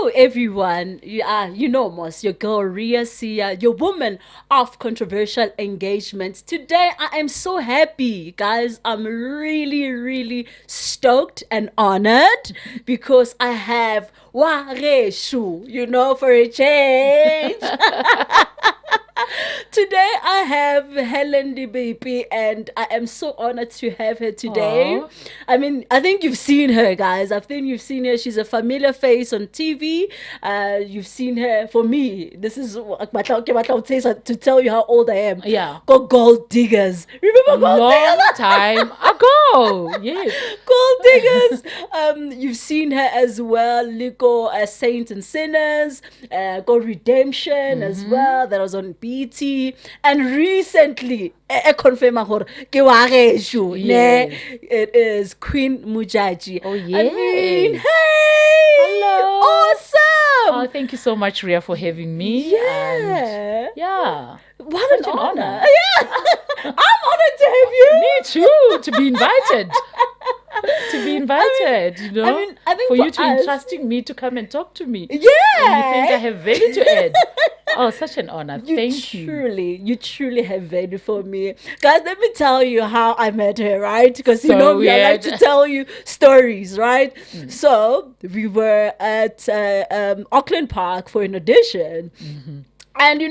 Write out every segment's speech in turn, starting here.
Hello, everyone. You know, Moss, your girl Ria Sia, your woman of controversial engagement. Today, I am so happy, guys. I'm really, really stoked and honored because I have Wareshu, for a change. Today I have Helen Lebepe and I am so honored to have her today. Aw. I mean, I think you've seen her, guys. I think you've seen her. She's a familiar face on TV. You've seen her. For me, this is to tell you how old I am. Yeah. Got Gold Diggers. Remember Gold Long Diggers? time ago. Yes. Gold Diggers. You've seen her as well. Liko Saints and Sinners. Got Redemption as well. That was on BT. And recently, confirm Yes. it is Queen Mujaji. Oh, I mean, yes. hey, Hello. awesome. Oh, thank you so much, Ria, for having me. Yeah. And yeah. What Such an an honor. honor. Yeah. I'm honored to have you. Me too, to be invited. To be invited, I think for for you to us- entrusting me to come and talk to me. Yeah. And you think I have value to add. Oh, such an honor. Thank you. You truly have value for me. Guys, let me tell you how I met her, right? Because So me, I like to weird. tell you stories, right? So we were at Auckland Park for an audition. And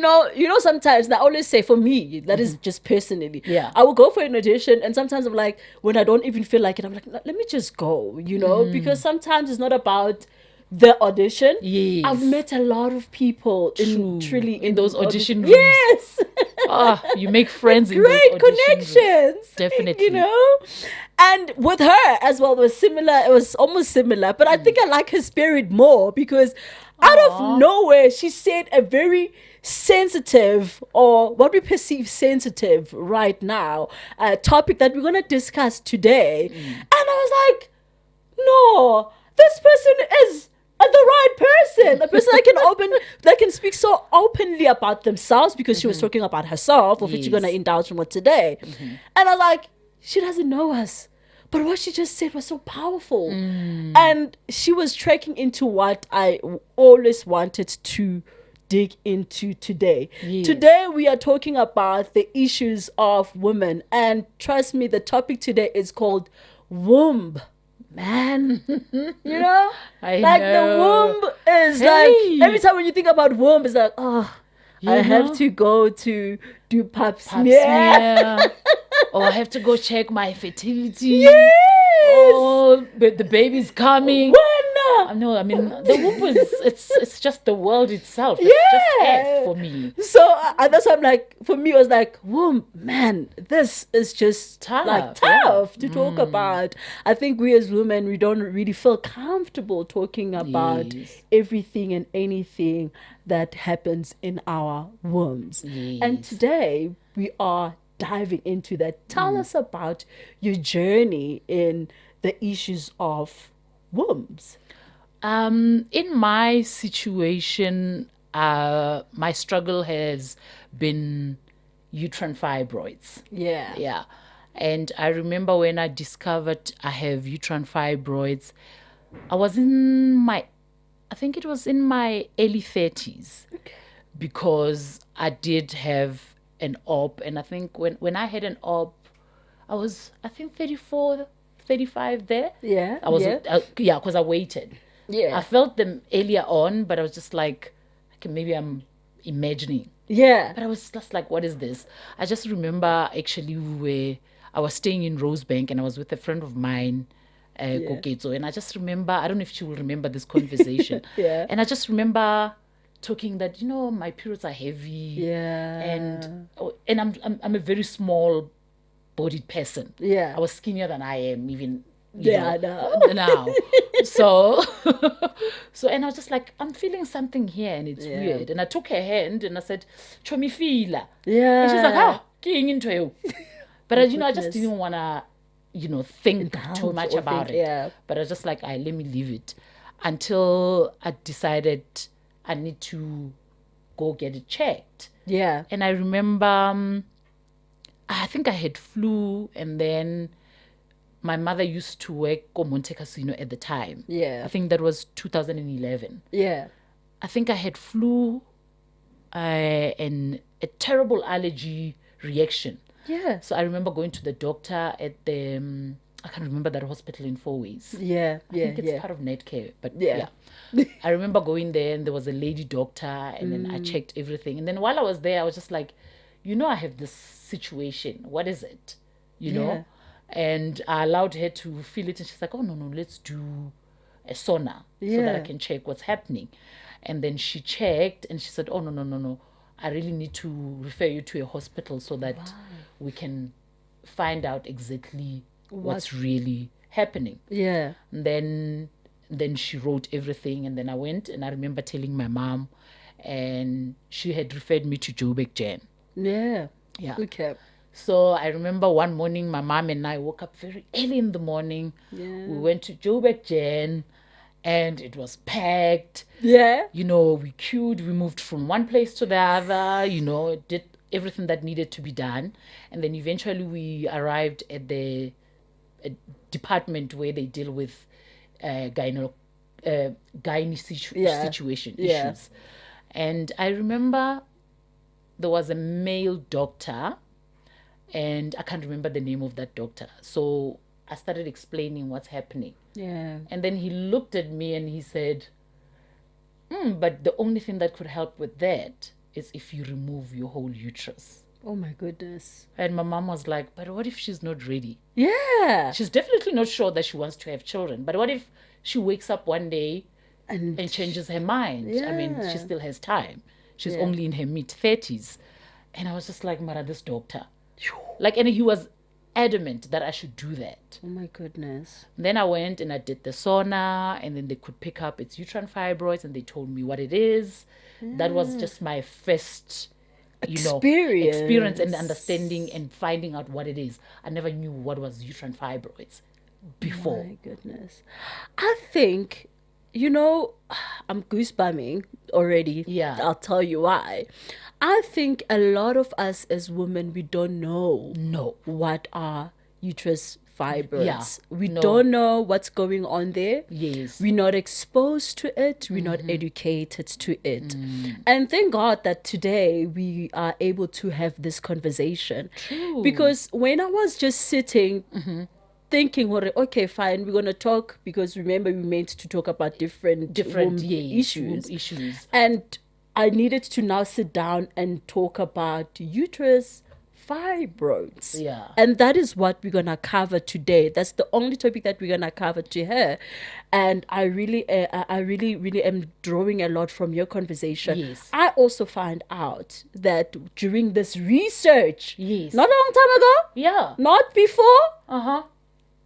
sometimes I always say for me, that is just personally. Yeah. I will go for an audition and sometimes I'm like, when I don't even feel like it, I'm like, let me just go, because sometimes it's not about the audition. Yes. I've met a lot of people True. in In those audition rooms. Yes. Ah, you make friends in those Great audition rooms. connections. Definitely. And with her as well was similar. It was almost similar, but I think I like her spirit more because out Aw. of nowhere she said a very sensitive, or what we perceive sensitive right now, topic that we're going to discuss today. And I was like, no, this person is the right person, the person that can speak so openly about themselves, because she was talking about herself, of which you're Yes. going to indulge more today. And I was like, she doesn't know us, but what she just said was so powerful. And she was tracking into what I always wanted to dig into today. Yes. Today we are talking about the issues of women, and trust me, the topic today is called womb. Man, I like know. the womb is Hey. like, every time when you think about womb, it's like, oh, I have know? to go to do pap Pap smear. smear. Or I have to go check my fertility. Yes. Oh, but the baby's coming. When? No, I mean the womb is it's just the world itself. It's Yeah. just F for me. So that's why I'm like, for me, it was like, womb, man, this is just Tough, tough to talk about. I think we as women, we don't really feel comfortable talking about Yes. everything and anything that happens in our wombs. And Yes. today we are diving into that. Tell us about your journey in the issues of wombs. In my situation, my struggle has been uterine fibroids. Yeah. Yeah. And I remember when I discovered I have uterine fibroids, I was I think it was in my early 30s, because I did have an OP. And I think when I had an OP, I think 34, 35 there. Yeah, I was, yeah. because I waited. Yeah. I felt them earlier on, but I was just like, okay, maybe I'm imagining. Yeah. But I was just like, what is this? I just remember actually I was staying in Rosebank and I was with a friend of mine, Koketso, and I just remember, I don't know if she will remember this conversation. Yeah. And I just remember talking that, my periods are heavy. Yeah. And I'm a very small bodied person. Yeah. I was skinnier than I am even. Yeah, I know. Now. So and I was just like, I'm feeling something here and it's weird. And I took her hand and I said, Chomi fila. Yeah. And she's like, king into you. But I just goodness. didn't wanna, think too Indulge much or about think, it. yeah. But I was just like, let me leave it until I decided I need to go get it checked. Yeah. And I remember I think I had flu, and then my mother used to work at Monte Casino at the time. Yeah. I think that was 2011. Yeah. I think I had flu and a terrible allergy reaction. Yeah. So I remember going to the doctor at the, I can't remember that hospital in Four Ways. Yeah. I Yeah. think it's Yeah. part of Netcare, but Yeah. yeah. I remember going there and there was a lady doctor and then I checked everything. And then while I was there, I was just like, I have this situation. What is it? You know? And I allowed her to feel it and she's like, oh, no, let's do a sauna so that I Yeah. can check what's happening. And then she checked and she said, oh, no. I really need to refer you to a hospital so that we can find out exactly what's really happening. Yeah. And then she wrote everything and then I went and I remember telling my mom and she had referred me to Joburg Jan. Yeah. Yeah. Okay. So I remember one morning my mom and I woke up very early in the morning. Yeah. We went to Joburg Jan and it was packed. Yeah. We queued, we moved from one place to the other, did everything that needed to be done. And then eventually we arrived at the department where they deal with gyne situation issues. And I remember there was a male doctor and I can't remember the name of that doctor. So I started explaining what's happening. Yeah. And then he looked at me and he said, but the only thing that could help with that is if you remove your whole uterus. Oh my goodness. And my mom was like, but what if she's not ready? Yeah. She's definitely not sure that she wants to have children. But what if she wakes up one day And changes her mind? I mean, she still has time. She's only in her mid-30s. And I was just like, Mara, this doctor. And he was adamant that I should do that. oh my goodness. Then I went and I did the sauna and then they could pick up its uterine fibroids and they told me what it is. That was just my first experience and understanding and finding out what it is. I never knew what was uterine fibroids before. My goodness. I think, I'm goosebumming already. Yeah. I'll tell you why. I think a lot of us as women, we don't know what are uterus fibroids. Yeah. We don't know what's going on there. Yes. We're not exposed to it. We're not educated to it. And thank God that today we are able to have this conversation. True. Because when I was just sitting thinking, okay, fine, we're going to talk, because remember we meant to talk about different issues. And I needed to now sit down and talk about uterus fibroids. Yeah. And that is what we're going to cover today. That's the only topic that we're going to cover to her. And I really am drawing a lot from your conversation. Yes. I also find out that during this research, Yes. not a long time ago, Yeah. not before, Uh-huh.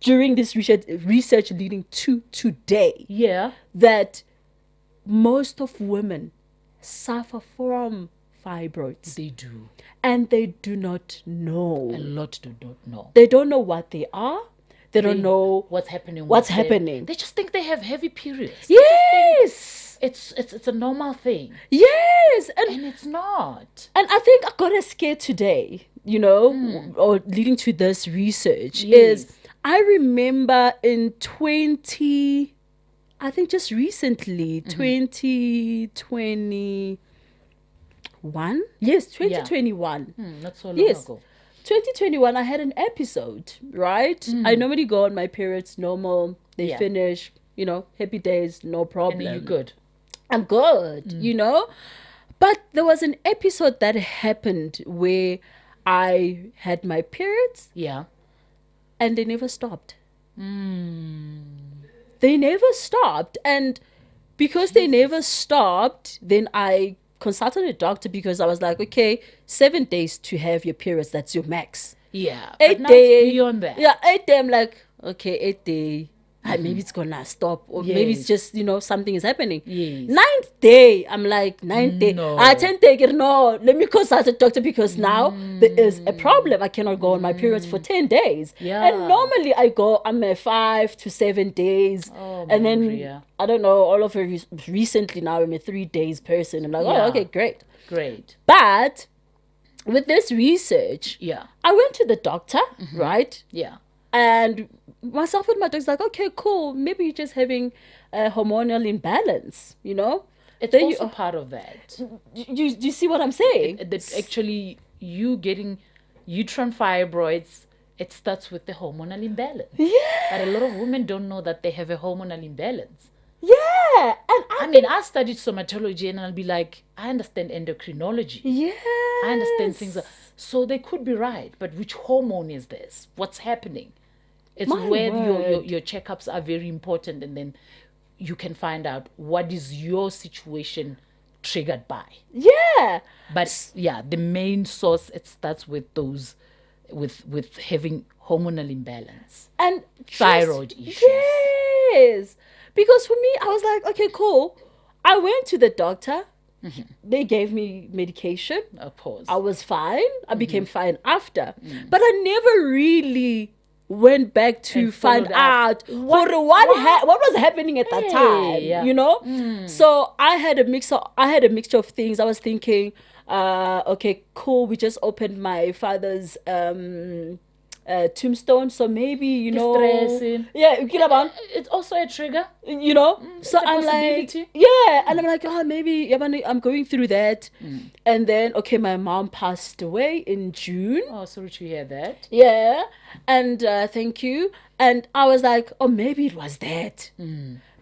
during this research leading to today, Yeah. that most of women suffer from fibroids. They do. And they do not know. A lot do not know. They don't know what they are. They don't know what's happening. what's happening. They just think they have heavy periods. Yes. It's a normal thing. Yes. And it's not. And I think I got a scare today, or leading to this research, Yes. is I remember in I think just recently, 2021. Yes, 2021. Not so long Yes. ago. 2021, I had an episode, right? I normally go on my periods normal. They finish, happy days, no problem. And then you're good. I'm good, But there was an episode that happened where I had my periods. Yeah. And they never stopped. They never stopped. And because they never stopped, then I consulted a doctor, because I was like, okay, 7 days to have your periods, that's your max. Yeah. 8 but now days. it's beyond that. Yeah, 8 days. I'm like, okay, 8 days. Maybe it's gonna stop, or maybe it's just something is happening. Yes. 9th day, I'm like, 9th day. No. 10th day, no, let me consult a doctor, because now there is a problem. I cannot go on my periods for 10 days. Yeah. And normally I'm at 5 to 7 days. Oh, and then Maria. I don't know, all of it recently now I'm a 3 days person. I'm like, Yeah. oh, okay, great. Great. But with this research, Yeah. I went to the doctor, right? Yeah. And myself and my dog's like, okay, cool. Maybe you're just having a hormonal imbalance, you know? It's Then also part of that. you see what I'm saying? That actually you getting uterine fibroids, it starts with the hormonal imbalance. Yeah. But a lot of women don't know that they have a hormonal imbalance. Yeah. And I mean, I studied somatology and I'll be like, I understand endocrinology. yeah. I understand things. So they could be right, but which hormone is this? What's happening? It's My where word. your checkups are very important, and then you can find out what is your situation triggered by. Yeah. But yeah, the main source, it starts with those with having hormonal imbalance, And thyroid issues. Yes. Because for me, I was like, okay, cool. I went to the doctor. They gave me medication. Of course. I was fine. I became fine after. But I never really went back to And find followed up. out what was happening at that Hey, time, yeah. you know? So I had a mixture of things. I was thinking, okay, cool, we just opened my father's tombstone, so maybe, you know, Distressing. yeah, It's also a trigger. you know, so a I'm like, possibility. yeah, and I'm like, oh, maybe Yabani, I'm going through that. And then, okay, my mom passed away in June. Oh, sorry to hear that. Yeah, and thank you. And I was like, oh, maybe it was that,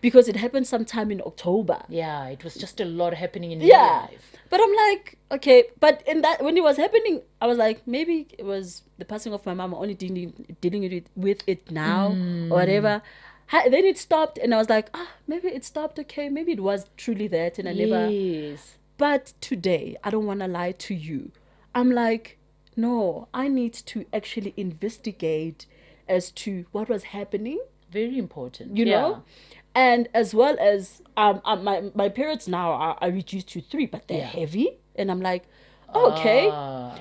because it happened sometime in October. Yeah, it was just a lot happening in your Yeah, life. but I'm like, okay, but in that, when it was happening, I was like, maybe it was the passing of my mom. I'm only dealing with it now, or whatever. Then it stopped, and I was like, maybe it stopped. Okay, maybe it was truly that, and I never. Yes. But today, I don't want to lie to you. I'm like, no, I need to actually investigate as to what was happening, Very important. you yeah. know? And as well as my periods now are reduced to 3, but they're Yeah. heavy. And I'm like, okay.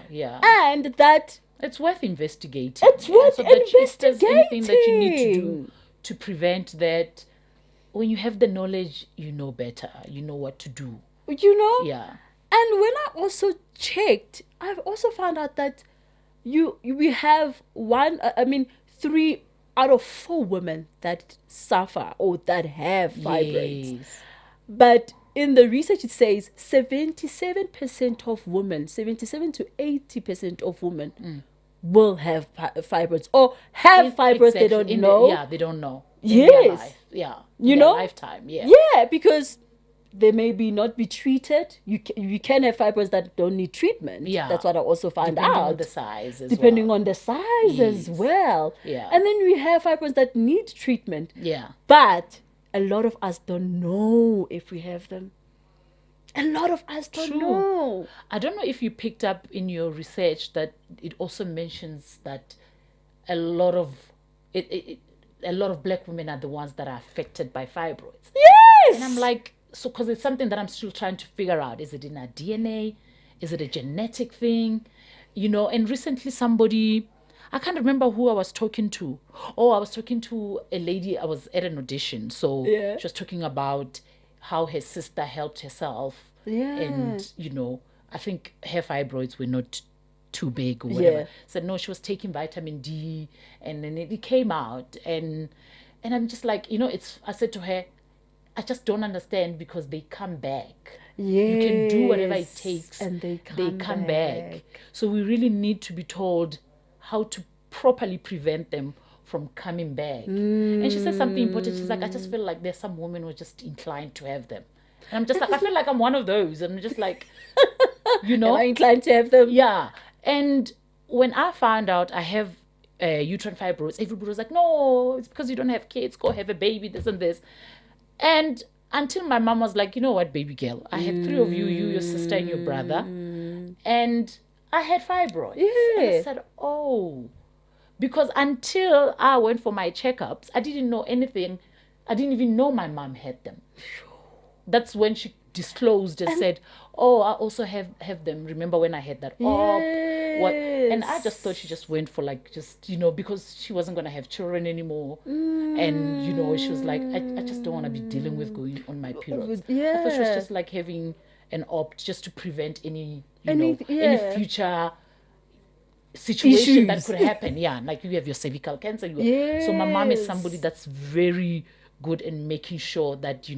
Yeah. And that It's worth investigating. it's worth so that if there's anything that you need to do investigating. to prevent that, when you have the knowledge, you know better. You know what to do. You know? Yeah. And when I also checked, I've also found out that we have 3 out of 4 women that suffer or that have fibroids. Yes. But in the research, it says 77% of women, 77 to 80% of women will have fibroids, or have fibroids. They don't know. Yeah, they don't know. Yes. In their life. Yeah. You in their know? lifetime. Yeah. Yeah, because they may be not be treated. You can have fibroids that don't need treatment. Yeah. That's what I also found Depending out. on the size as Depending well. on the size as Yes. well. Yeah. And then we have fibroids that need treatment. Yeah. But a lot of us don't know if we have them. A lot of us don't True. know. I don't know if you picked up in your research that it also mentions that a lot of a lot of black women are the ones that are affected by fibroids. Yes. And I'm like, so because it's something that I'm still trying to figure out. Is it in our DNA? Is it a genetic thing? You know, and recently somebody, I can't remember who I was talking to. Oh, I was talking to a lady. I was at an audition. So Yeah. she was talking about how her sister helped herself. Yeah. And, you know, I think her fibroids were not too big or whatever. Yeah. Said no, she was taking vitamin D, and then it came out, and I'm just like, you know, I said to her, I just don't understand, because they come back. Yes. You can do whatever it takes, and they come back. So we really need to be told how to properly prevent them from coming back. And she said something important. She's like, I just feel like there's some women who are just inclined to have them. And I'm just like, I feel like I'm one of those. And I'm just like, you know. Am I inclined to have them? Yeah. And when I found out I have uterine fibroids, everybody was like, no, it's because you don't have kids. Go have a baby, this and this. And until my mom was like, you know what, baby girl, I had 3 of you, your sister, and your brother. And I had fibroids. Yeah. And I said, oh. Because until I went for my checkups, I didn't know anything. I didn't even know my mom had them. That's when she disclosed and said, oh, I also have them. Remember when I had that op? What? And I just thought she just went for like, just, you know, because she wasn't going to have children anymore. And, you know, she was like, I just don't want to be dealing with going on my periods. Yeah. I thought she was just like having an op just to prevent any, you Any- know, yeah. any future situation that Issues. could happen. Yeah, like you have your cervical cancer. So my mom is Yes. somebody that's very good in making sure that,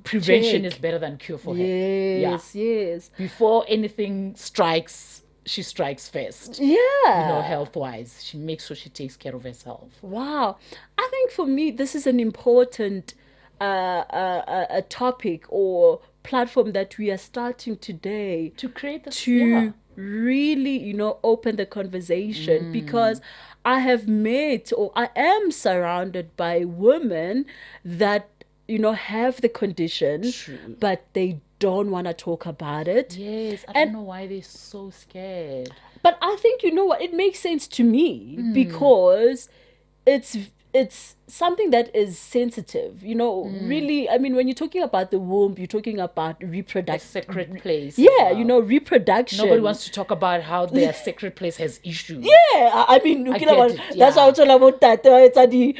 prevention Check. is better than cure for her. Yes, yes. Before anything strikes, she strikes first. Yeah. Health-wise. She makes sure she takes care of herself. Wow. I think for me, this is an important a topic or platform that we are starting today To create this, to really, open the conversation, because I have met or I am surrounded by women that, have the condition, True. but they don't want to talk about it. Yes, I don't know why they're so scared. But I think, you know what, it makes sense to me, because it's something that is sensitive, really. I mean, when you're talking about the womb, you're talking about A reproduction. sacred place. Yeah, reproduction. Nobody wants to talk about how their sacred place has issues. Yeah, I mean, I okay, get it, that's yeah. how it's all about that. It's the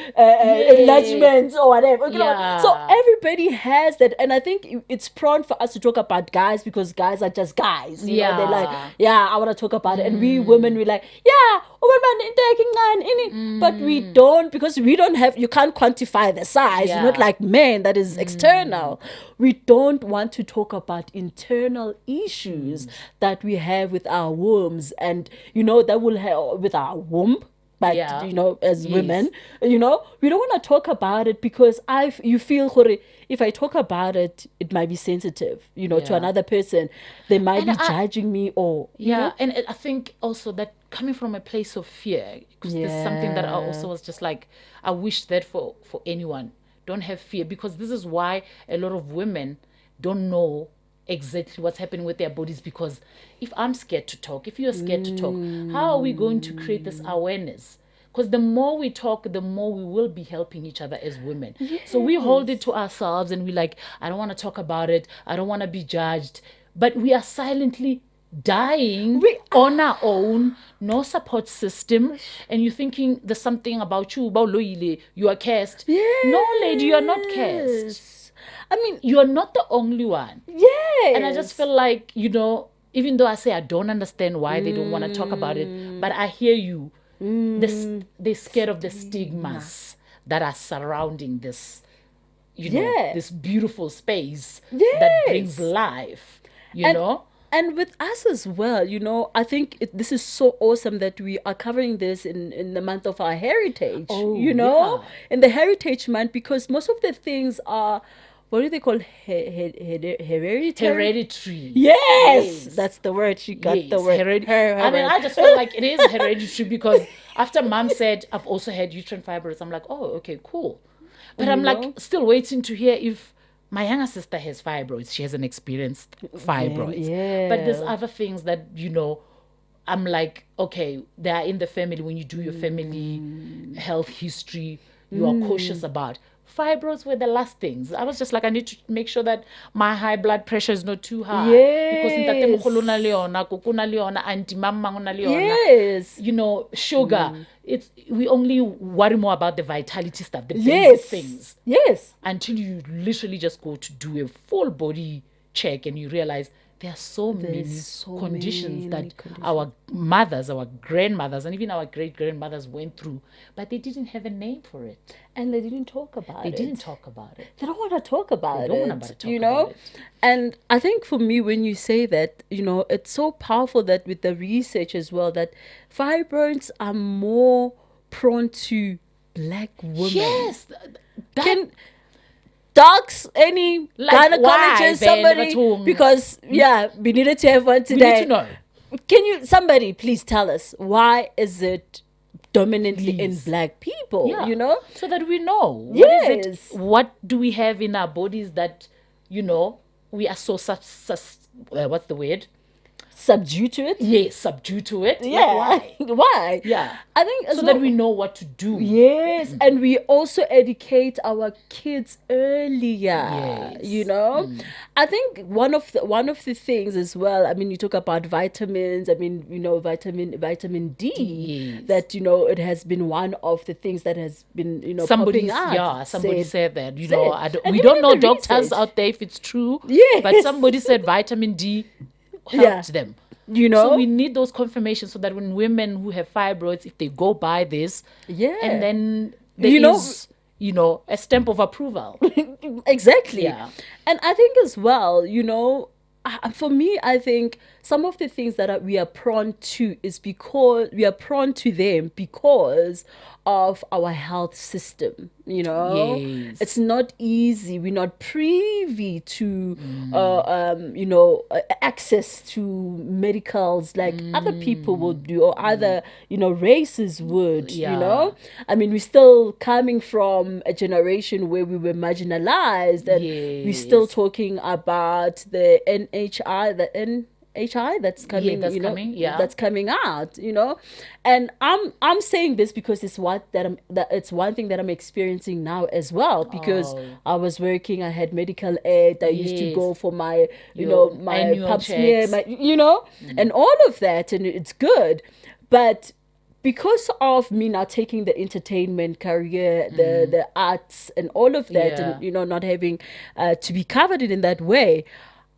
enlargements or whatever. Okay, so Yeah. everybody has that, and I think it's prone for us to talk about guys, because guys are just guys. They're like, Yeah. I want to talk about it, and we women, we're like, yeah, but we don't, because we don't have. You can't quantify the size. You're not Yeah. like men. That is external. We don't want to talk about internal issues that we have with our wombs, and that will help with our womb. But Yeah. as Yes. women, we don't want to talk about it, because you feel, if I talk about it, it might be sensitive, to Yeah. another person. They might And be judging me, or and I think also that coming from a place of fear, because this is something that I also was just like, I wish that for anyone, don't have fear, because this is why a lot of women don't know exactly what's happening with their bodies, because if I'm scared to talk, if you're scared to talk, how are we going to create this awareness? Because the more we talk, the more we will be helping each other as women. So we hold it to ourselves, and we're like, I don't want to talk about it, I don't want to be judged, but we are silently dying on our own, no support system, and you're thinking there's something about you, you are cursed. No, lady, you are not cursed. I mean, You are not the only one. yes. And I just feel like, even though I say I don't understand why they don't want to talk about it, but I hear you. They're scared of the stigmas that are surrounding this, this beautiful space that brings life, know? And with us as well, I think this is so awesome that we are covering this in the month of our heritage, yeah. in the Heritage Month, because most of the things are, what do they call, hereditary? Hereditary. Yes, that's the word. She got the word. I mean, I just feel like it is hereditary, because after mom said, I've also had uterine fibroids, I'm like, oh, okay, cool. But I'm like still waiting to hear if my younger sister has fibroids. She hasn't experienced fibroids. But there's other things that, I'm like, okay, they are in the family. When you do your family health history, you are cautious about. Fibroids were the last things. I was just like, I need to make sure that my high blood pressure is not too high. Because ntate mogolo na le yona, koko na le yona, auntie mama na le yona. Sugar. We only worry more about the vitality stuff, the basic things. Yes. Until you literally just go to do a full body check, and you realize there are so many conditions that our mothers, our grandmothers, and even our great-grandmothers went through, but they didn't have a name for it. And they didn't talk about it. They didn't talk about it. They don't want to talk about it. They don't want to talk about it. And I think for me, when you say that, it's so powerful that with the research as well, that fibroids are more prone to Black women. Yes. Docs, any like gynecologist, somebody, because we needed to have one today. We need to know. Can somebody please tell us, why is it dominantly in Black people? So that we know. Yes. What is it? What do we have in our bodies that we are so what's the word? Subdue to it? Yes, subdue to it. Yeah. Like, why? Why? Yeah. I think so that we know what to do. Yes. And we also educate our kids earlier. Yes. I think one of the things as well, I mean, you talk about vitamins, I mean, vitamin D, yes. that, it has been one of the things that has been, popping out. Yeah, somebody said that, we don't know doctors out there if it's true. Yes. But somebody said vitamin D helped them. You know? So we need those confirmations so that when women who have fibroids, if they go by this, Yeah. and then there You know- is, a stamp of approval. Exactly. Yeah. And I think as well, for me, I think some of the things that we are prone to is because we are prone to them because of our health system. Yes. It's not easy. We're not privy to, access to medicals like other people would do, or other, races would. Yeah. I mean, we're still coming from a generation where we were marginalized, and we're still Yes. talking about the NHI, that's coming, that's coming, yeah. that's coming out, and I'm saying this because it's it's one thing that I'm experiencing now as well, because Oh. I was working, I had medical aid, I used to Yes. go for my Your my annual pap smear, checks. and all of that, and it's good, but because of me not taking the entertainment career, the arts and all of that, Yeah. and not having to be covered in that way,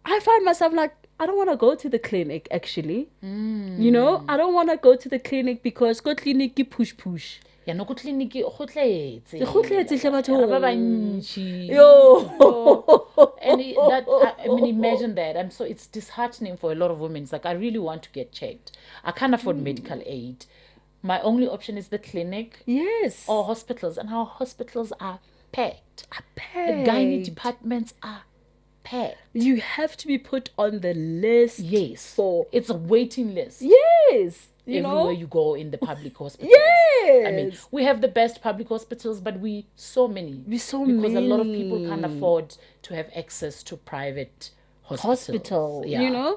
I find myself like, I don't want to go to the clinic actually. I don't want to go to the clinic because go clinic ki push. Ya no go tleliniki go tletse. Go tletse hle batho. Re ba bantši. Yo. And I mean, imagine that. It's disheartening for a lot of women. It's like, I really want to get checked. I can't afford medical aid. My only option is the clinic Yes. or hospitals, and our hospitals are packed. The Paid. gynae departments are packed. You have to be put on the list. Yes. For It's a waiting list. yes. Everywhere you go in the public hospitals. Yes. I mean, we have the best public hospitals, but we're so many. Because a lot of people can't afford to have access to private hospitals. Yeah.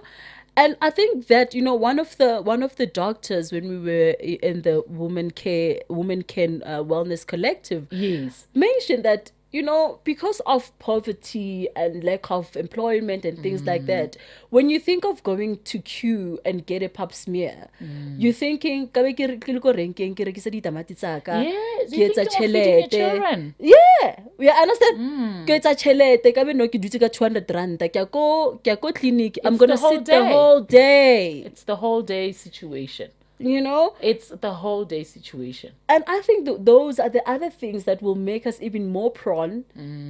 And I think that one of the doctors, when we were in the women care wellness collective, Yes. mentioned that because of poverty and lack of employment and things like that, when you think of going to queue and get a pap smear, you're thinking, "Kabe ke re- ke le ko renkeng, ke rekisa ditamati tsa ka, Yes, ke you're etsa thinking of feeding your tjhelete." children. Yeah, understand. Ke etsa tjhelete, kabe no ke dutse ka 200 rand, ke ya ko clinic, I'm It's gonna the whole sit the day. whole day. It's the whole day situation. It's the whole day situation. And I think those are the other things that will make us even more prone,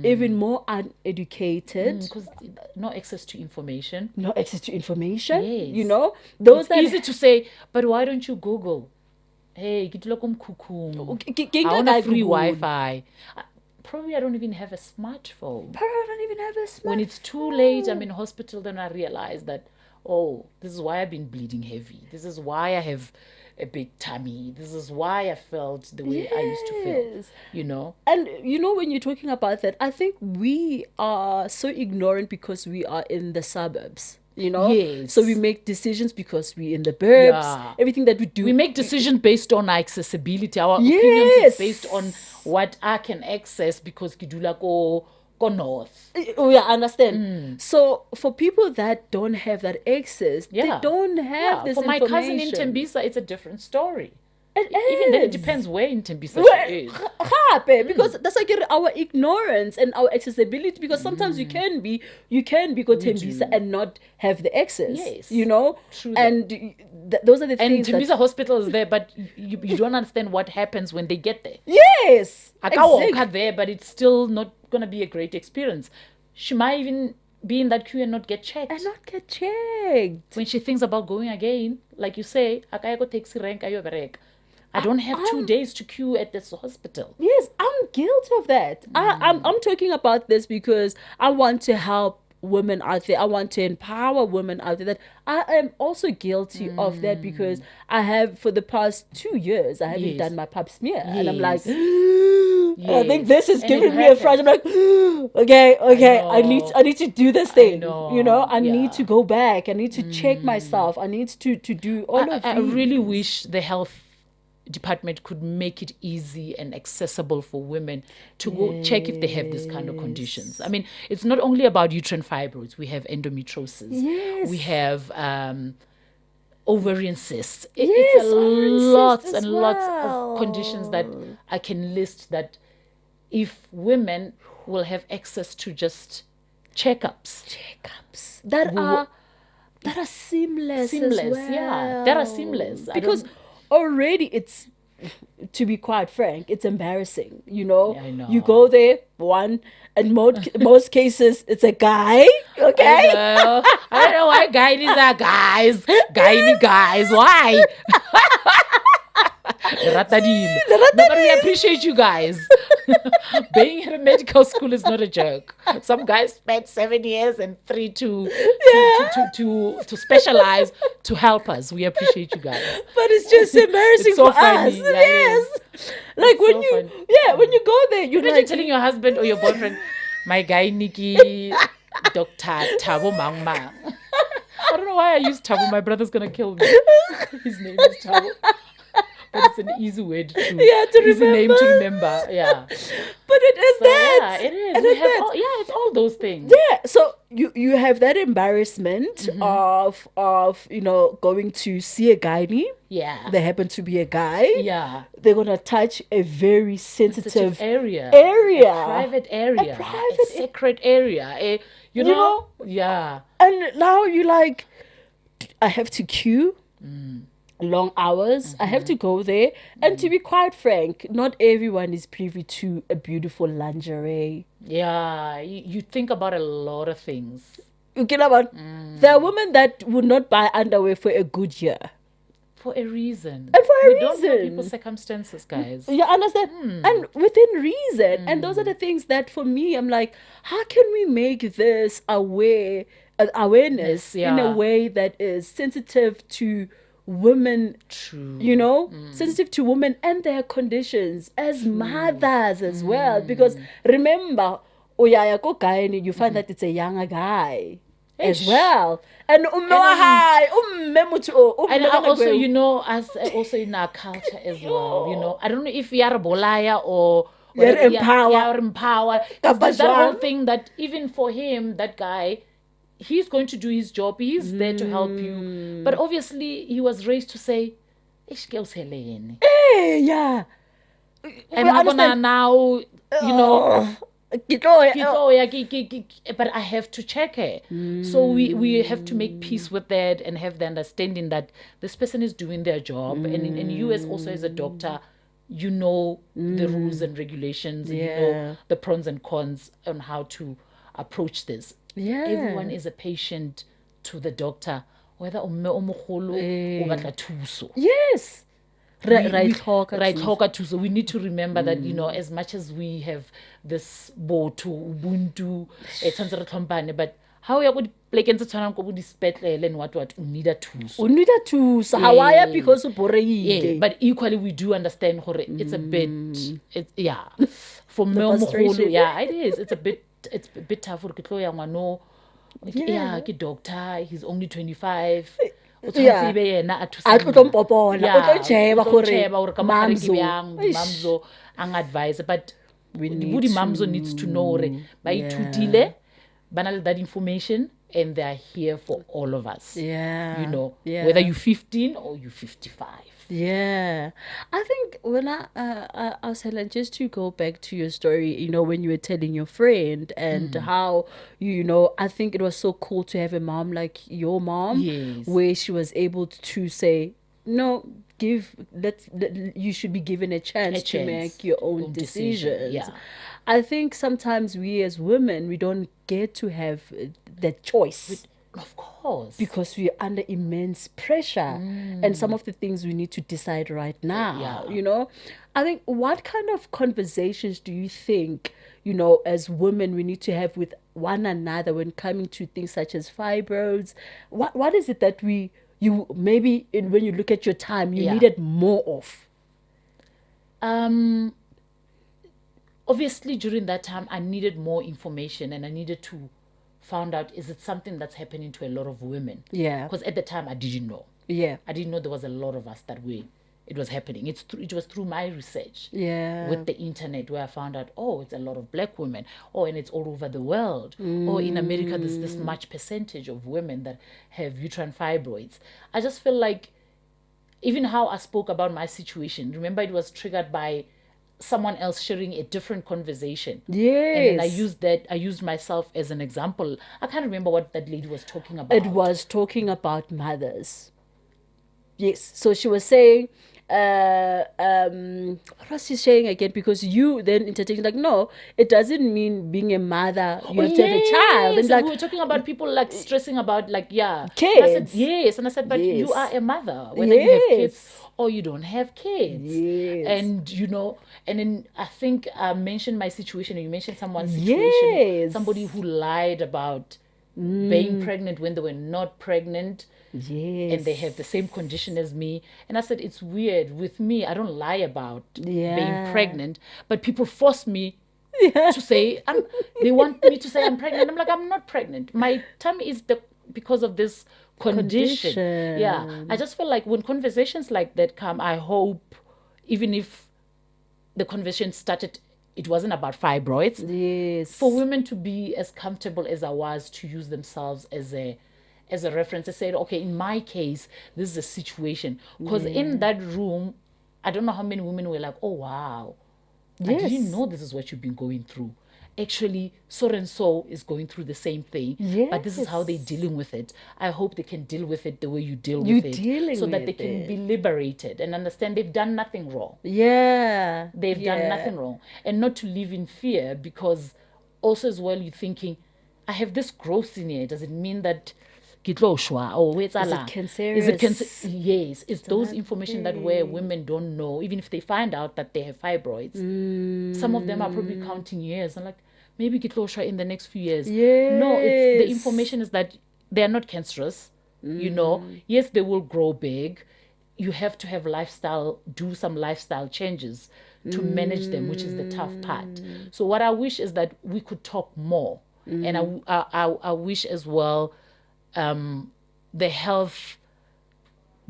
even more uneducated. Because no access to information. No access to information. Yes. Those It's that easy to say, but why don't you Google? Hey, ke dula ko mokhukhung. I want a free Wi-Fi. Probably I don't even have a smartphone. Probably I don't even have a smartphone. When it's too late, I'm in hospital, then I realize that, oh, this is why I've been bleeding heavy. This is why I have a big tummy. This is why I felt the way I used to feel, And when you're talking about that, I think we are so ignorant because we are in the suburbs. Yes. So we make decisions because we're in the burbs. Yeah. Everything that we do, we make decisions based on our accessibility. Our Yes. opinions is based on what I can access because kidula go north. Oh yeah, I understand. So for people that don't have that access, they don't have this For my information. cousin in Tembisa, it's a different story. It Even then, it is. depends where in Tembisa Well, she is. because that's like our ignorance and our accessibility, because sometimes you can be go Tembisa and not have the access. Yes. True. And those are the And things. Tembisa hospital is there, but you don't understand what happens when they get there. Yes. I can walk there, but it's still not gonna be a great experience. She might even be in that queue and not get checked. When she thinks about going again, like you say, I go taxi rank, I don't have 2 days to queue at this hospital. Yes, I'm guilty of that. I'm talking about this because I want to help women out there. I want to empower women out there. That I am also guilty of that, because I have, for the past 2 years, I haven't done my pap smear. And I'm like, I think this is giving me a fright. I'm like, okay, I need to do this thing. I need to go back. I need to check myself. I need to do all of these. I really wish the health department could make it easy and accessible for women to go check if they have this kind of conditions. I mean, it's not only about uterine fibroids. We have endometriosis. Yes. We have ovarian cysts. It's lots and lots of conditions that I can list, that if women will have access to just checkups that are that are seamless as seamless. well. Yeah, that are seamless. Because already it's, to be quite frank, it's embarrassing. You know, I know. you go there, one, in most cases, it's a guy. Okay. I don't know why gynaes are guys. Gynae guys. Why? Ratadil. No, but we appreciate you guys. Being in a medical school is not a joke. Some guys spent 7 years and 3 to specialize to help us. We appreciate you guys. But it's just embarrassing It's so for us. funny. Yeah, it Yes. Like It's when so you, funny. when you go there, you're Imagine like, telling your husband or your boyfriend, my guy Nikki, Dr. Tabo Mangma. I don't know why I use Tabo. My brother's gonna kill me. His name is Tabo. But it's an easy word to easy name to remember. Yeah. But it is that. Yeah, it is. It We is have that. it's all those things. Yeah, so you have that embarrassment of going to see a gynae. Yeah. They happen to be a guy. Yeah. They're gonna touch a very sensitive area. area. A private area. A private- A sacred area. You know? Yeah. And now you like, I have to queue. Long hours. I have to go there. And to be quite frank, not everyone is privy to a beautiful lingerie. Yeah. You think about a lot of things. You get about there are women that would not buy underwear for a good year. For a reason. And for a we don't know reason. people's circumstances, guys. You understand? And within reason. And those are the things that for me, I'm like, how can we make this awareness in a Yeah. way that is sensitive to women, True. sensitive to women and their conditions as mothers as well. Because remember, Oyaya ko gynae, you find that it's a younger guy as Eish. well. And And also, as also in our culture as well, I don't know if we are bolaya or You're empowered. empowered. There's that whole thing that even for him, that guy, he's going to do his job. He's there to help you. But obviously, he was raised to say, "Ish ke useleni." Hey, yeah. Am I gonna now, but I have to check it. So we have to make peace with that and have the understanding that this person is doing their job. And you as also as a doctor, you know the rules and regulations, and you know the pros and cons on how to approach this. Yeah. Everyone is a patient to the doctor, whether o mme o mogolo o batla thuso. Yes. Right, So we need to remember that, as much as we have this to ubuntu, but how you go plekeng tse tshwanang go bo dispetlele and what you need a thuso. O need a thuso. Hawaii because of Yeah, but equally we do understand it's a bit for me frustration. yeah, it is. It's a bit tough for ke tlo ya ngwana ke doctor, he's only 25. O tshwanetse ebe yena a thusang. A tlo mpopola, o tlo cheba o tlo gore cheba gore ka mogare ke mamzo. bjang, mamzo ang advise, but budi mamzo needs to know gore ba ithutile, ba na le that information, and they are here for all of us. Yeah. Whether you're 15 or you're 55. Yeah, I think when I was Helen, just to go back to your story, when you were telling your friend and how I think it was so cool to have a mom like your mom, Yes. where she was able to say, no, you should be given a chance to make your own decisions. Yeah. I think sometimes we as women, we don't get to have that choice. Of course. Because we're under immense pressure and some of the things we need to decide right now, I think, what kind of conversations do you think, as women we need to have with one another when coming to things such as fibroids? What is it that you maybe when you look at your time, you needed more of? Obviously during that time I needed more information, and I needed to found out, is it something that's happening to a lot of women? Yeah. Because at the time I didn't know. Yeah. I didn't know there was a lot of us that way it was happening. It was through my research. Yeah. With the internet, where I found out, it's a lot of black women. And it's all over the world. In America there's this much percentage of women that have uterine fibroids. I just feel like, even how I spoke about my situation, remember it was triggered by someone else sharing a different conversation. Yes. And then I used myself as an example. I can't remember what that lady was talking about. It was talking about mothers. Yes. So she was saying, what was she saying again? Because you then interjected like, no, it doesn't mean being a mother. You have to have a child. And We like, were talking about people like stressing about like, yeah. kids. And I said, yes. And I said, but you Yes. are a mother, whether you have kids Yes. or you don't have kids. Yes. And, you know, and then I think I mentioned my situation, and you mentioned someone's situation. Yes. Somebody who lied about being pregnant when they were not pregnant. Yes. And they have the same condition as me. And I said, it's weird. With me, I don't lie about being pregnant, but people force me to say, they want me to say I'm pregnant. I'm like, I'm not pregnant. My tummy is because of this condition. Yeah. I just feel like when conversations like that come, I hope, even if the conversation started, it wasn't about fibroids. Yes. For women to be as comfortable as I was to use themselves as a reference. I said, okay, in my case, this is a situation. Because in that room, I don't know how many women were like, oh, wow. I didn't know this is what you've been going through. Actually, so and so is going through the same thing, but this is how they're dealing with it. I hope they can deal with it the way you deal with it, so that they can be liberated and understand they've done nothing wrong. Yeah. They've done nothing wrong. And not to live in fear, because also as well you're thinking, I have this growth in here. Does it mean that or Is it cancerous? Is it cancer? Yes, it's those information that where women don't know, even if they find out that they have fibroids. Some of them are probably counting years and like, maybe Gitlosha in the next few years. No, it's the information is that they are not cancerous. You know, yes, they will grow big. You have to have do some lifestyle changes to manage them, which is the tough part. So what I wish is that we could talk more. And I wish as well the health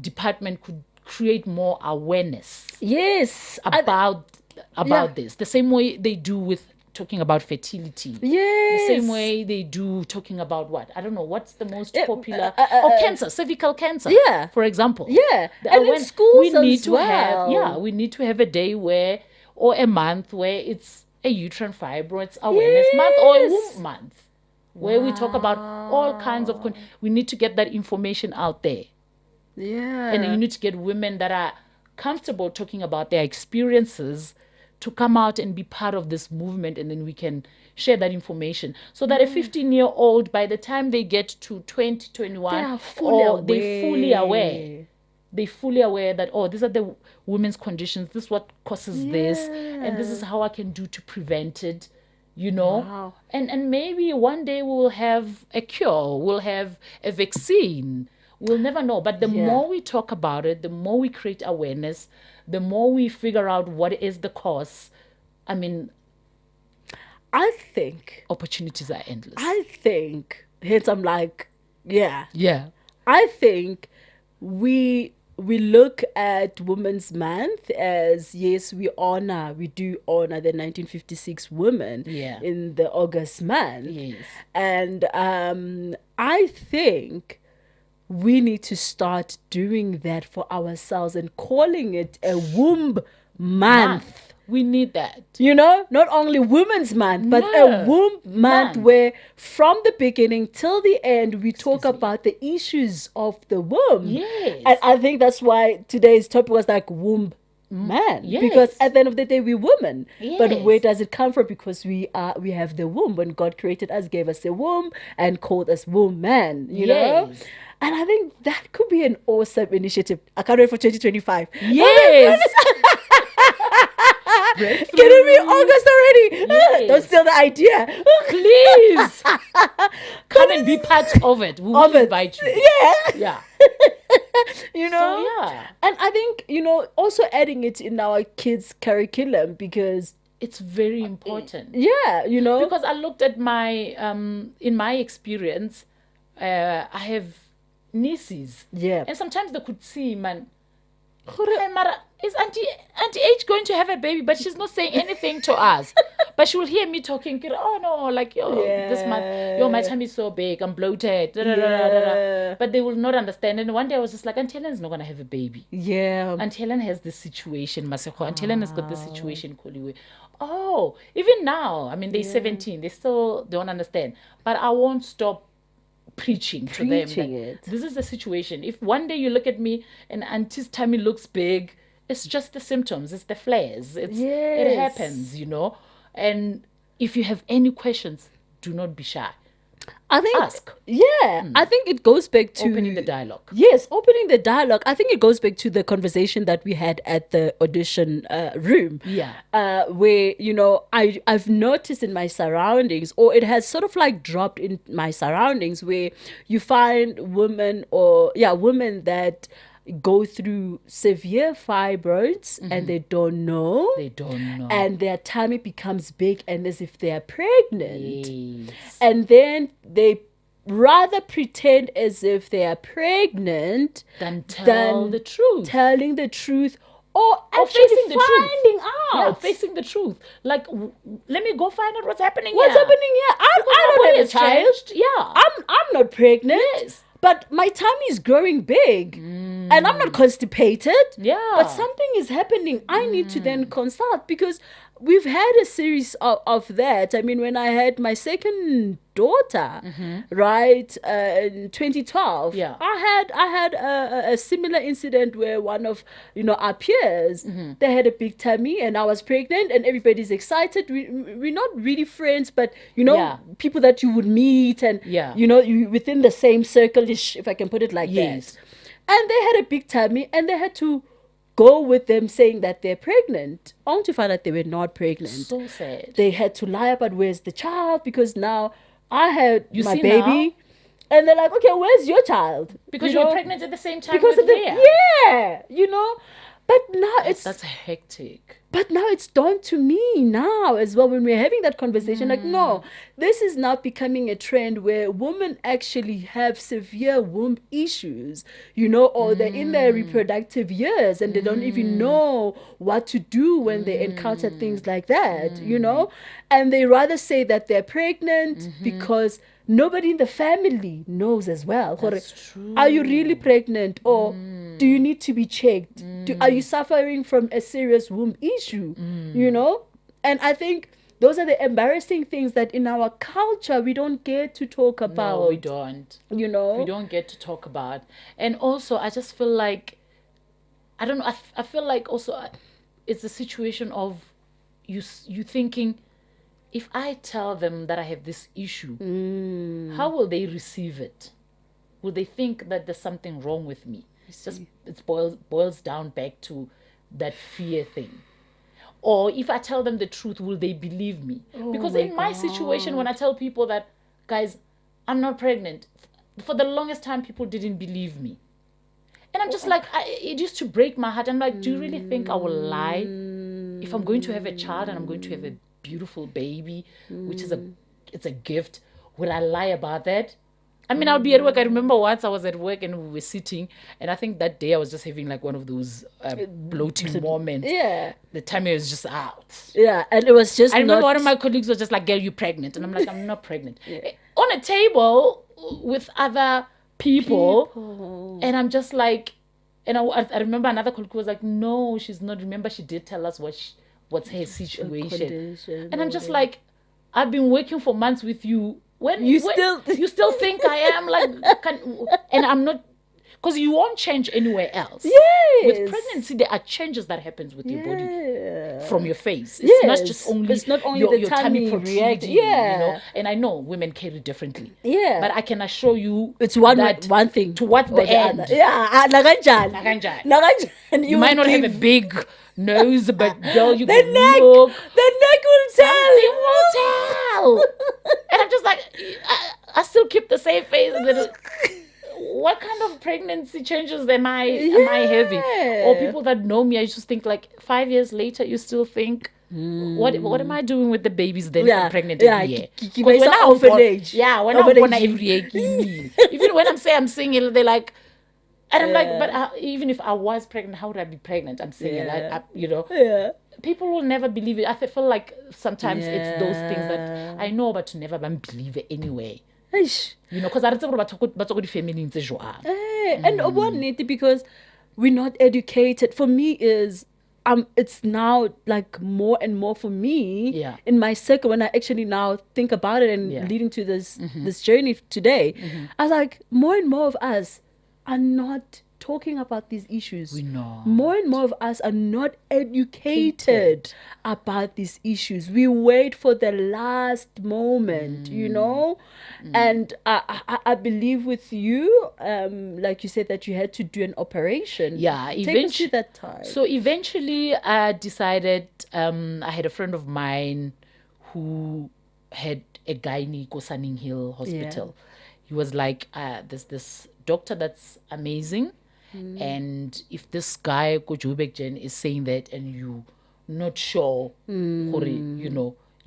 department could create more awareness about this, the same way they do with talking about fertility. The same way they do talking about what? I don't know, what's the most popular? Cancer, cervical cancer. For example. And in schools we need as to well. have we need to have a day where, or a month where it's a uterine fibroids awareness month or a womb month, where we talk about all kinds of we need to get that information out there. And you need to get women that are comfortable talking about their experiences to come out and be part of this movement, and then we can share that information so that a 15-year-old, by the time they get to 20, 21, they're fully aware. They're fully aware that, oh, these are the women's conditions, this is what causes this, and this is how I can do to prevent it. You know, and maybe one day we'll have a cure, we'll have a vaccine. We'll never know. But the more we talk about it, the more we create awareness, the more we figure out what is the cause. I mean, I think opportunities are endless. Hence I'm like, yeah. I think we look at Women's Month as, yes, we do honor the 1956 women in the August month. And I think we need to start doing that for ourselves and calling it a womb month. We need that. You know, not only Women's Month, but a womb month where from the beginning till the end, we talk about the issues of the womb. And I think that's why today's topic was like womb man. Because at the end of the day, we're women. But where does it come from? Because we have the womb. When God created us, gave us the womb and called us womb man, you know? And I think that could be an awesome initiative. I can't wait for 2025. Getting me August already. Don't steal the idea. Please. Come and be part of it. We will invite you. You know? So, and I think, you know, also adding it in our kids' curriculum, because it's very important. You know. Because I looked at my, in my experience, I have nieces. And sometimes they could see, man, hey, Mara, is Auntie H going to have a baby? But she's not saying anything to us. But she will hear me talking, oh no, like, this month, my tummy is so big, I'm bloated, da, da, da, da, da, da. But they will not understand. And one day I was just like, Auntie Helen's not going to have a baby. Yeah. Auntie Helen has this situation, Maseko. Auntie Helen has got this situation, Koliwe. Oh, even now, I mean, they're 17, they still don't understand. But I won't stop preaching to them that this is the situation. If one day you look at me and Auntie's tummy looks big, it's just the symptoms, it's the flares, it happens, And if you have any questions, do not be shy. I think ask. I think it goes back to opening the dialogue. Yes, opening the dialogue. I think it goes back to the conversation that we had at the audition room. Yeah. Where I've noticed in my surroundings, or it has sort of like dropped in my surroundings, where you find women that go through severe fibroids and they don't know. And their tummy becomes big and as if they are pregnant. Yes. And then they rather pretend as if they are pregnant than telling the truth. Or actually facing finding out. Yeah, facing the truth. Like, let me go find out what's happening here. I don't have a child. Yeah. I'm not pregnant. Yes. But my tummy is growing big and I'm not constipated. Yeah. But something is happening. I need to then consult because we've had a series of that. I mean, when I had my second daughter, right, in 2012, I had a similar incident where one of, our peers, they had a big tummy and I was pregnant and everybody's excited. We're not really friends, but, people that you would meet and, you within the same circle-ish, if I can put it like that. And they had a big tummy and they had to go with them saying that they're pregnant, only to find out they were not pregnant. So sad. They had to lie about where's the child because now I had my baby. Now? And they're like, okay, where's your child? Because you were pregnant at the same time because with But now that's hectic. But now it's dawned to me now as well when we're having that conversation. Like, no, this is now becoming a trend where women actually have severe womb issues, or they're in their reproductive years and they don't even know what to do when they encounter things like that, and they rather say that they're pregnant because nobody in the family knows as well. That's true. Are you really pregnant or do you need to be checked? Are you suffering from a serious womb issue? And I think those are the embarrassing things that in our culture we don't get to talk about. No, we don't. We don't get to talk about. And also, I just feel like, I don't know, I feel like also it's a situation of you thinking, if I tell them that I have this issue, how will they receive it? Will they think that there's something wrong with me? It boils down back to that fear thing. Or if I tell them the truth, will they believe me? Because in my situation, when I tell people that, guys, I'm not pregnant, for the longest time, people didn't believe me. And I'm just like, it used to break my heart. I'm like, do you really think I will lie? If I'm going to have a child and I'm going to have a beautiful baby, which is it's a gift, will I lie about that? I mean, I'll be at work. I remember once I was at work and we were sitting, and I think that day I was just having like one of those bloating moments. Yeah. The tummy was just out. Yeah, and it was just I remember one of my colleagues was just like, girl, you pregnant? And I'm like, I'm not pregnant. On a table with other people. And I'm just like, and I remember another colleague was like, no, she's not. Remember, she did tell us what's her situation. And I'm just like, I've been working for months with you. You still think I am like, and I'm not, because you won't change anywhere else. Yes. With pregnancy, there are changes that happens with your body from your face. It's not only your tummy protruding, And I know women carry differently. Yeah. But I can assure you, it's one thing towards the end. You might not have a big nose, but girl, you can look. The neck will tell. Something will tell. And I'm just like, I still keep the same face. What kind of pregnancy changes am I having? Or people that know me, I just think like 5 years later, you still think, what am I doing with the babies then? I'm pregnant every year. When I'm born every year. Even when I'm saying I'm single, they're like, And I'm like, but even if I was pregnant, how would I be pregnant? I'm single. Yeah. Yeah. People will never believe it. I feel like sometimes it's those things that I know, but to never believe it anyway. Eish. Because I don't know about the family. And one need because we're not educated. For me is it's now like more and more for me Yeah. in my circle when I actually now think about it and Yeah. leading to this this journey today. I was like, more and more of us are not talking about these issues. We know. More and more of us are not educated about these issues. We wait for the last moment, and I believe with you, like you said that you had to do an operation. Yeah, Take us through that time. So eventually I decided, I had a friend of mine who had a gynae ko Sunning Hill Hospital. He was like, there's this doctor that's amazing. And if this guy ko Joburg Jen is saying that and you not sure, you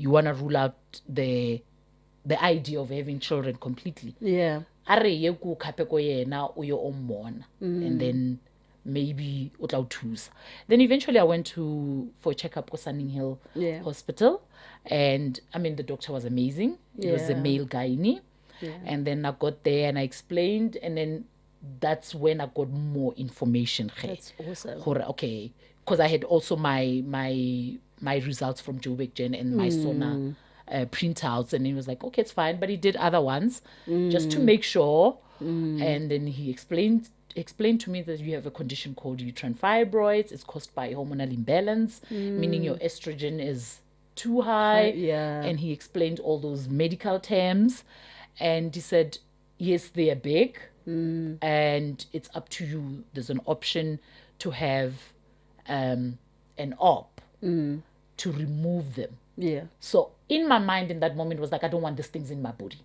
want to rule out the idea of having children completely. Yeah. Are ye ku khape ko yena o yo ommona, and then maybe o tla o thusa. Then eventually I went for a checkup ko Sunning Hill Hospital, and I mean the doctor was amazing. It was a male gynae. And then I got there and I explained, and then that's when I got more information. That's awesome. Okay, because I had also my results from Joburg Jen and my sauna printouts, and he was like, okay, it's fine, but he did other ones just to make sure. And then he explained to me that you have a condition called uterine fibroids. It's caused by hormonal imbalance, meaning your estrogen is too high. And he explained all those medical terms, and he said, yes, they are big, and it's up to you. There's an option to have an op to remove them. So in my mind in that moment was like, I don't want these things in my body.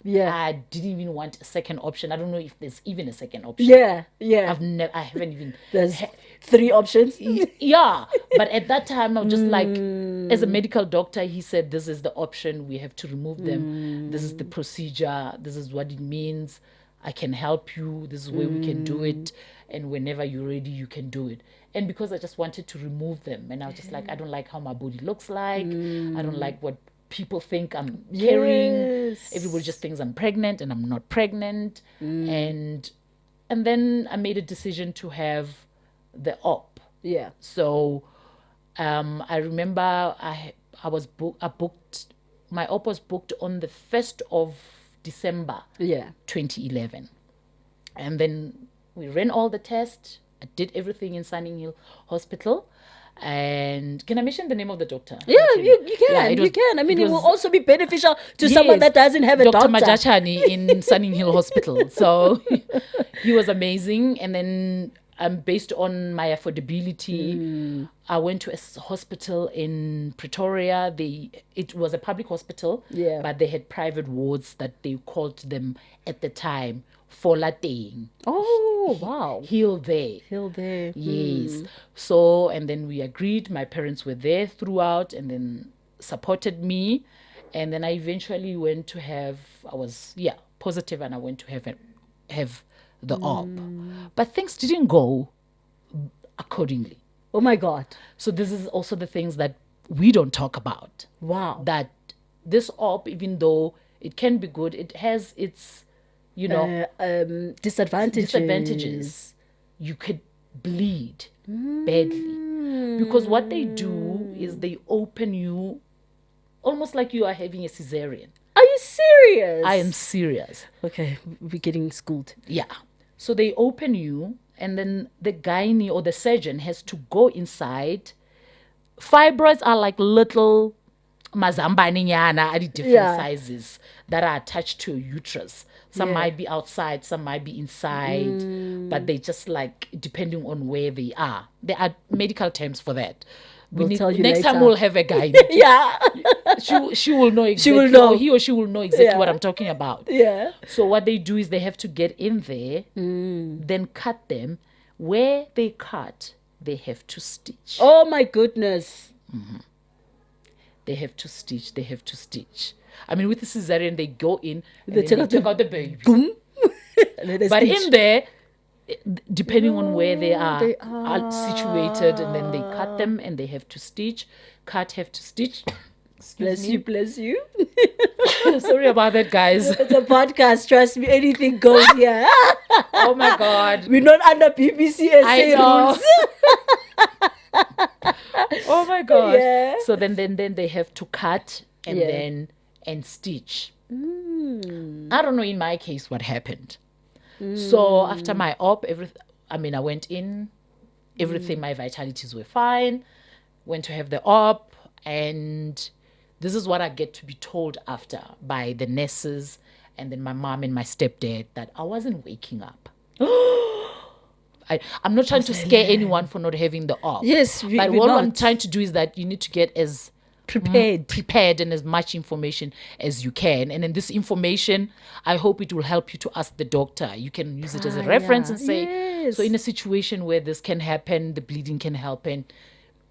I didn't even want a second option. I don't know if there's even a second option. I haven't even. There's 3 options. But at that time I was just like, as a medical doctor, he said, this is the option. We have to remove them. This is the procedure. This is what it means. I can help you. This is where we can do it. And whenever you're ready, you can do it. And because I just wanted to remove them, and I was just like, I don't like how my body looks like. I don't like what people think I'm carrying. Everybody just thinks I'm pregnant, and I'm not pregnant. And then I made a decision to have the op. So I remember I booked, my op was booked on the 1st of December 2011. And then we ran all the tests. I did everything in Sunning Hill Hospital. And can I mention the name of the doctor? You can. You can. I mean, it will also be beneficial to someone that doesn't have a doctor. Dr. Majachani in Sunning Hill Hospital. So he was amazing. And then based on my affordability, I went to a hospital in Pretoria. It was a public hospital, but they had private wards that they called them at the time for Lateng. Oh, wow. Heal there. Yes. So, and then we agreed. My parents were there throughout and then supported me. And then I eventually went to I was positive, and I went to have the op. But things didn't go accordingly. Oh my God. So this is also the things that we don't talk about. Wow. That this op, even though it can be good, it has its, disadvantages. You could bleed badly. Because what they do is they open you almost like you are having a cesarean. Are you serious? I am serious. Okay, we're getting schooled. Yeah. So they open you, and then the gynae or the surgeon has to go inside. Fibroids are like little mazambaninyana, different sizes that are attached to your uterus. Some might be outside, some might be inside, but they just like, depending on where they are. There are medical terms for that. We'll tell you next later. time we'll have a guy. She will know exactly. Or he or she will know exactly what I'm talking about. So what they do is they have to get in there, then cut them. Where they cut, they have to stitch. Oh my goodness. They have to stitch. I mean, with the cesarean, they go in and they take out the baby. Boom. But in there, depending on where they are situated, and then they are. cut them and they have to stitch. Have to stitch. Bless you, bless you. Sorry about that, guys. It's a podcast. Trust me, anything goes here. Oh my God. We're not under BBC I SA know. rules. Oh my God. Yeah. So then they have to cut and Yeah. then and stitch. I don't know in my case what happened. So after my op, I went in, everything, my vitalities were fine, went to have the op, and this is what I get to be told after by the nurses and then my mom and my stepdad, that I wasn't waking up. I'm not trying to scare anyone for not having the op. Yes, but we're what I'm not. trying to do is that you need to get as prepared and as much information as you can. And in this information, I hope it will help you to ask the doctor. You can use it as a reference and say, yes. so in a situation where this can happen, the bleeding can happen,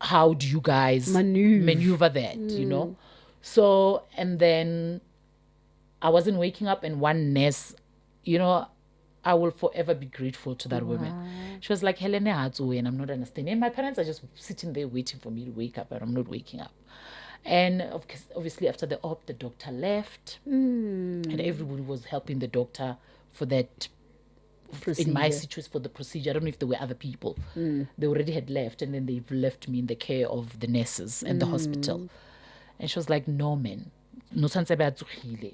how do you guys maneuver that, you know? So, and then I wasn't waking up, and one nurse, you know, I will forever be grateful to that woman. She was like, Helen, and I'm not understanding. And my parents are just sitting there waiting for me to wake up, and I'm not waking up. And obviously after the op, the doctor left, and everybody was helping the doctor for that procedure. In my situation, for the procedure. I don't know if there were other people. They already had left, and then they've left me in the care of the nurses and the hospital. And she was like, no, man, no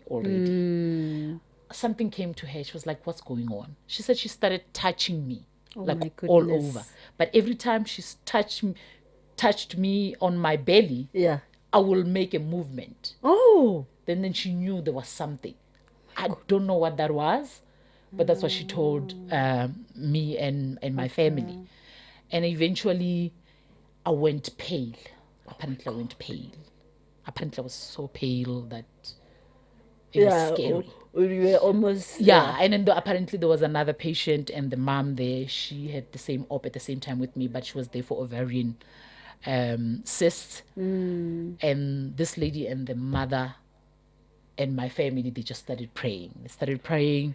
already. Something came to her. She was like, what's going on? She said she started touching me, all over. But every time she touched me on my belly, I will make a movement. Then she knew there was something. I don't know what that was, but that's what she told me and my family. And eventually I went pale. Apparently I went pale. Apparently I was so pale that it was scary. We were almost... And then apparently there was another patient, and the mom there, she had the same op at the same time with me, but she was there for ovarian cysts. And this lady and the mother and my family, they just started praying. They started praying,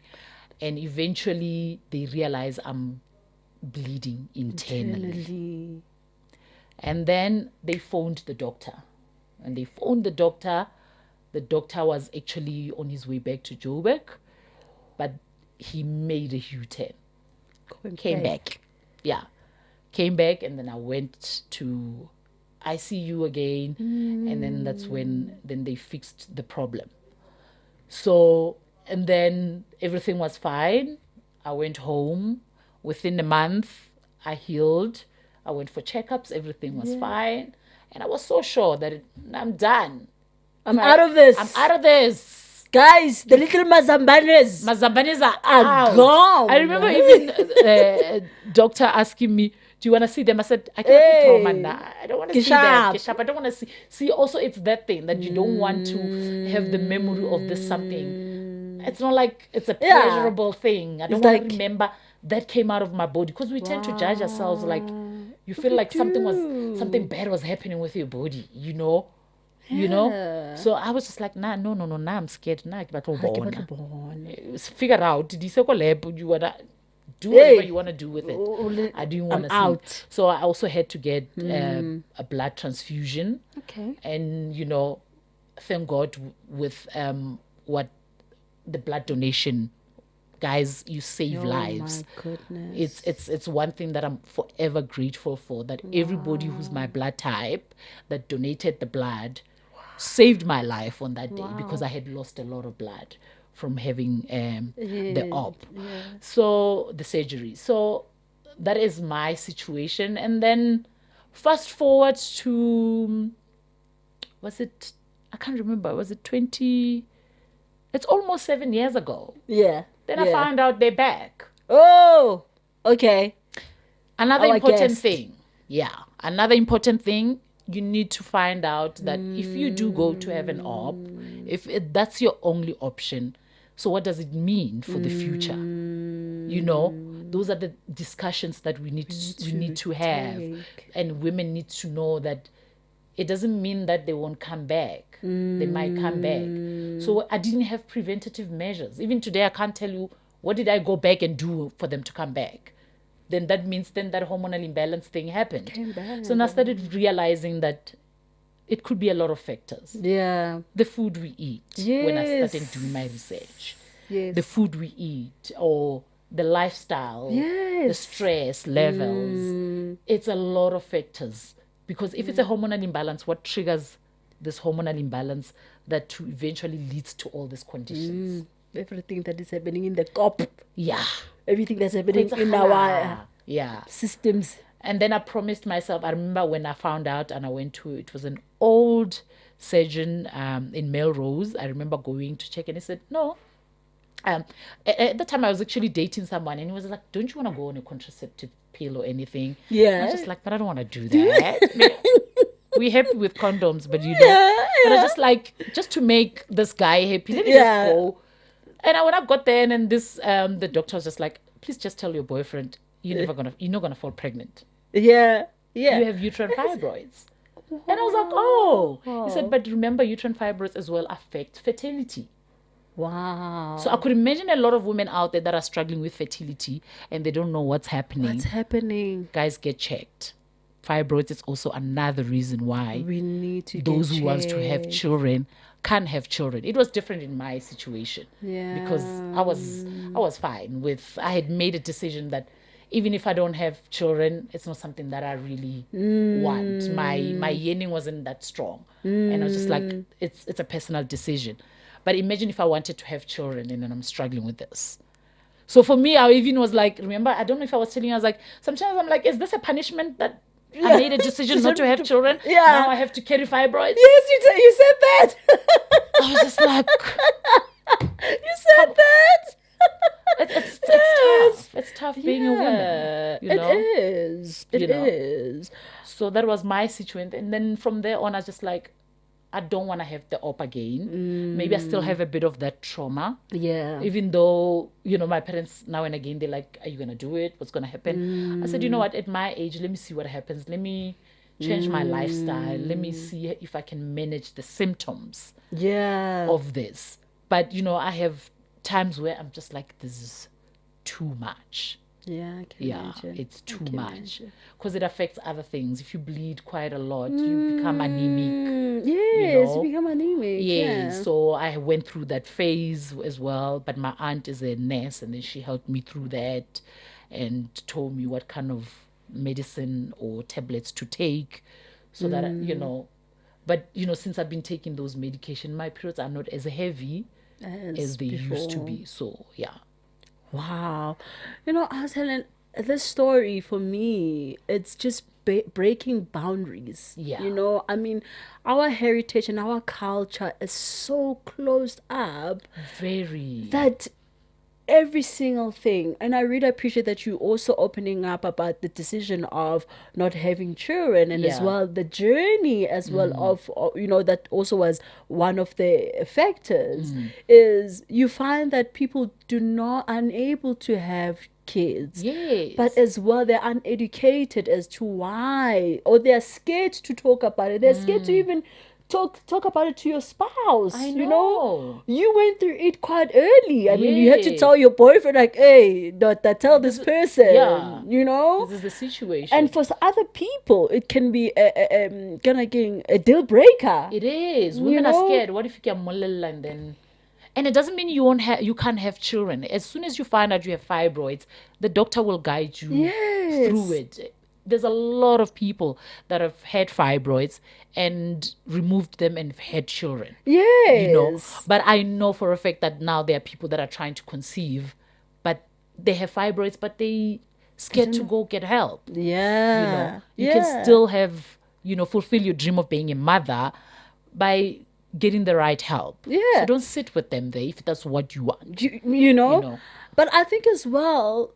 and eventually they realized I'm bleeding internally. And then they phoned the doctor. And they phoned the doctor. The doctor was actually on his way back to Joburg, but he made a U-turn. Came back. Came back, and then I went to ICU again, and then that's when they fixed the problem. So, and then everything was fine. I went home. Within a month, I healed. I went for checkups. Everything was fine. And I was so sure that I'm done. I'm out of this. I'm out of this. Guys, the little Mazambanes are gone. I remember even doctor asking me, do you want to see them? I said, I don't want to see them. I don't want to see. Also, it's that thing that you don't want to have the memory of this something. It's not like it's a pleasurable thing. I don't want to remember that came out of my body, because we tend to judge ourselves like, you feel like something bad was happening with your body, you know. So I was just like, no, I'm scared. Figure out, did you say you wanna do whatever you want to do with it? I didn't want to see out. So I also had to get a blood transfusion. And thank God with what the blood donation, guys, you save lives. My goodness. It's one thing that I'm forever grateful for, that everybody who's my blood type that donated the blood saved my life on that day, because I had lost a lot of blood from having the op. So the surgery. So that is my situation. And then fast forward to, I can't remember, was it 20? It's almost 7 years ago. Then I found out they're back. Oh, okay. Another important thing. Another important thing, you need to find out that if you do go to have an op, that's your only option, so what does it mean for the future? Those are the discussions that we need to have. And women need to know that it doesn't mean that they won't come back. They might come back. So I didn't have preventative measures. Even today, I can't tell you What did I go back and do for them to come back? Then that means then that hormonal imbalance thing happened. So now I started realizing that it could be a lot of factors. Yeah. The food we eat, when I started doing my research. Yes. The food we eat, or the lifestyle, the stress levels. It's a lot of factors. Because if it's a hormonal imbalance, what triggers this hormonal imbalance that eventually leads to all these conditions? Everything that is happening in the cop. Yeah. Everything that's happening It's in our systems. And then I promised myself, I remember when I found out and I went to, it was an old surgeon in Melrose. I remember going to check and he said, no. At the time I was actually dating someone and he was like, don't you want to go on a contraceptive pill or anything? Yeah. I was just like, but I don't want to do that. We're happy with condoms, but you know. But I was just like, just to make this guy happy, let me just go. And when I got there and then this, the doctor was just like, please just tell your boyfriend you're not gonna fall pregnant. Yeah. You have uterine fibroids. And I was like, oh. He said, but remember, uterine fibroids as well affect fertility. Wow. So I could imagine a lot of women out there that are struggling with fertility and they don't know what's happening. What's happening? Guys, get checked. Fibroids is also another reason why we need to those who want to have children can't have children. It was different in my situation. Yeah. Because I was fine with, I had made a decision that even if I don't have children, it's not something that I really want. My yearning wasn't that strong. And I was just like, it's a personal decision. But imagine if I wanted to have children and then I'm struggling with this. So for me, I even was like, remember, I don't know if I was telling you, I was like, sometimes I'm like, is this a punishment that I made a decision not to have children? Yeah. Now I have to carry fibroids? Yes, you said that. I was just like... You said that. It's tough. It's tough being a woman. You know? It is. It is. So that was my situation. And then from there on, I was just like, I don't want to have the op again. Maybe I still have a bit of that trauma. Yeah. Even though, you know, my parents now and again, they're like, are you going to do it? What's going to happen? I said, you know what? At my age, let me see what happens. Let me change my lifestyle. Let me see if I can manage the symptoms of this. But, you know, I have times where I'm just like, this is too much. Yeah, I can imagine. It's too much because it affects other things. If you bleed quite a lot, you become anemic. Yes, you become anemic. Yeah, so I went through that phase as well. But my aunt is a nurse, and then she helped me through that and told me what kind of medicine or tablets to take, so that you know. But you know, since I've been taking those medication, my periods are not as heavy as they used to be. So yeah. Wow. You know, I was telling this story for me, it's just breaking boundaries. Yeah. You know, I mean, our heritage and our culture is so closed up. Very. That every single thing, and I really appreciate that you also opening up about the decision of not having children, and as well the journey as well of you know, that also was one of the factors. Is you find that people unable to have kids, but as well they're uneducated as to why, or they're scared to talk about it. They're scared to even talk about it to your spouse. I know. You know, you went through it quite early. I mean, you had to tell your boyfriend, like, hey, tell this person. You know, this is the situation. and for other people it can be a deal breaker. It is. Women are scared. What if you get molel and then... And it doesn't mean you can't have children. As soon as you find out you have fibroids, the doctor will guide you through it. There's a lot of people that have had fibroids and removed them and had children. Yes. You know, but I know for a fact that now there are people that are trying to conceive, but they have fibroids, but they scared to go get help. Yeah. You know, you can still have, you know, fulfill your dream of being a mother by getting the right help. Yeah. So don't sit with them there if that's what you want. You know? But I think as well,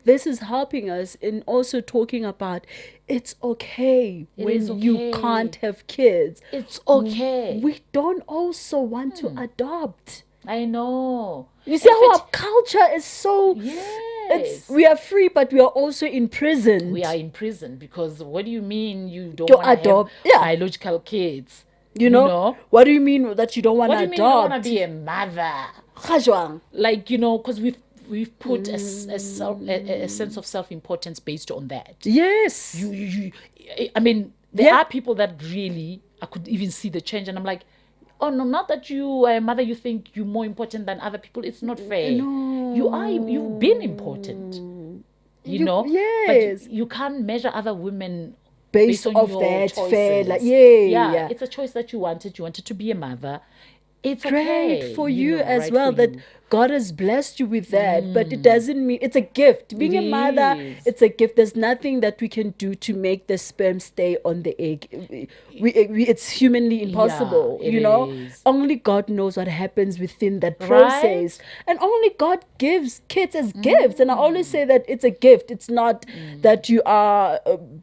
this is helping us in also talking about it's okay when you can't have kids. It's okay. We don't also want to adopt. I know. You see how our culture is so... Yes. We are free, but we are also imprisoned. We are in prison because what do you mean you don't want to adopt biological kids? You know? What do you mean that you don't want to adopt? What do you mean you don't want to be a mother? Ga jwang? Like, because we've put a sense of self-importance based on that. Yes. I mean, there Yep. are people that really, I could even see the change, and I'm like, oh no, not that you are a mother, you think you're more important than other people. It's not fair. No. You've been important, but Yes. you can't measure other women Based on off your that choices. fair, like, Yeah, yeah. it's a choice that you wanted. You wanted to be a mother. It's Great okay, for you as right, well for that you. God has blessed you with that, but it doesn't mean it's a gift. Being a mother, is. it's a gift. There's nothing that we can do to make the sperm stay on the egg. It's humanly impossible, it is. Only God knows what happens within that Right? process, and only God gives kids as gifts. And I always say that it's a gift. It's not that you are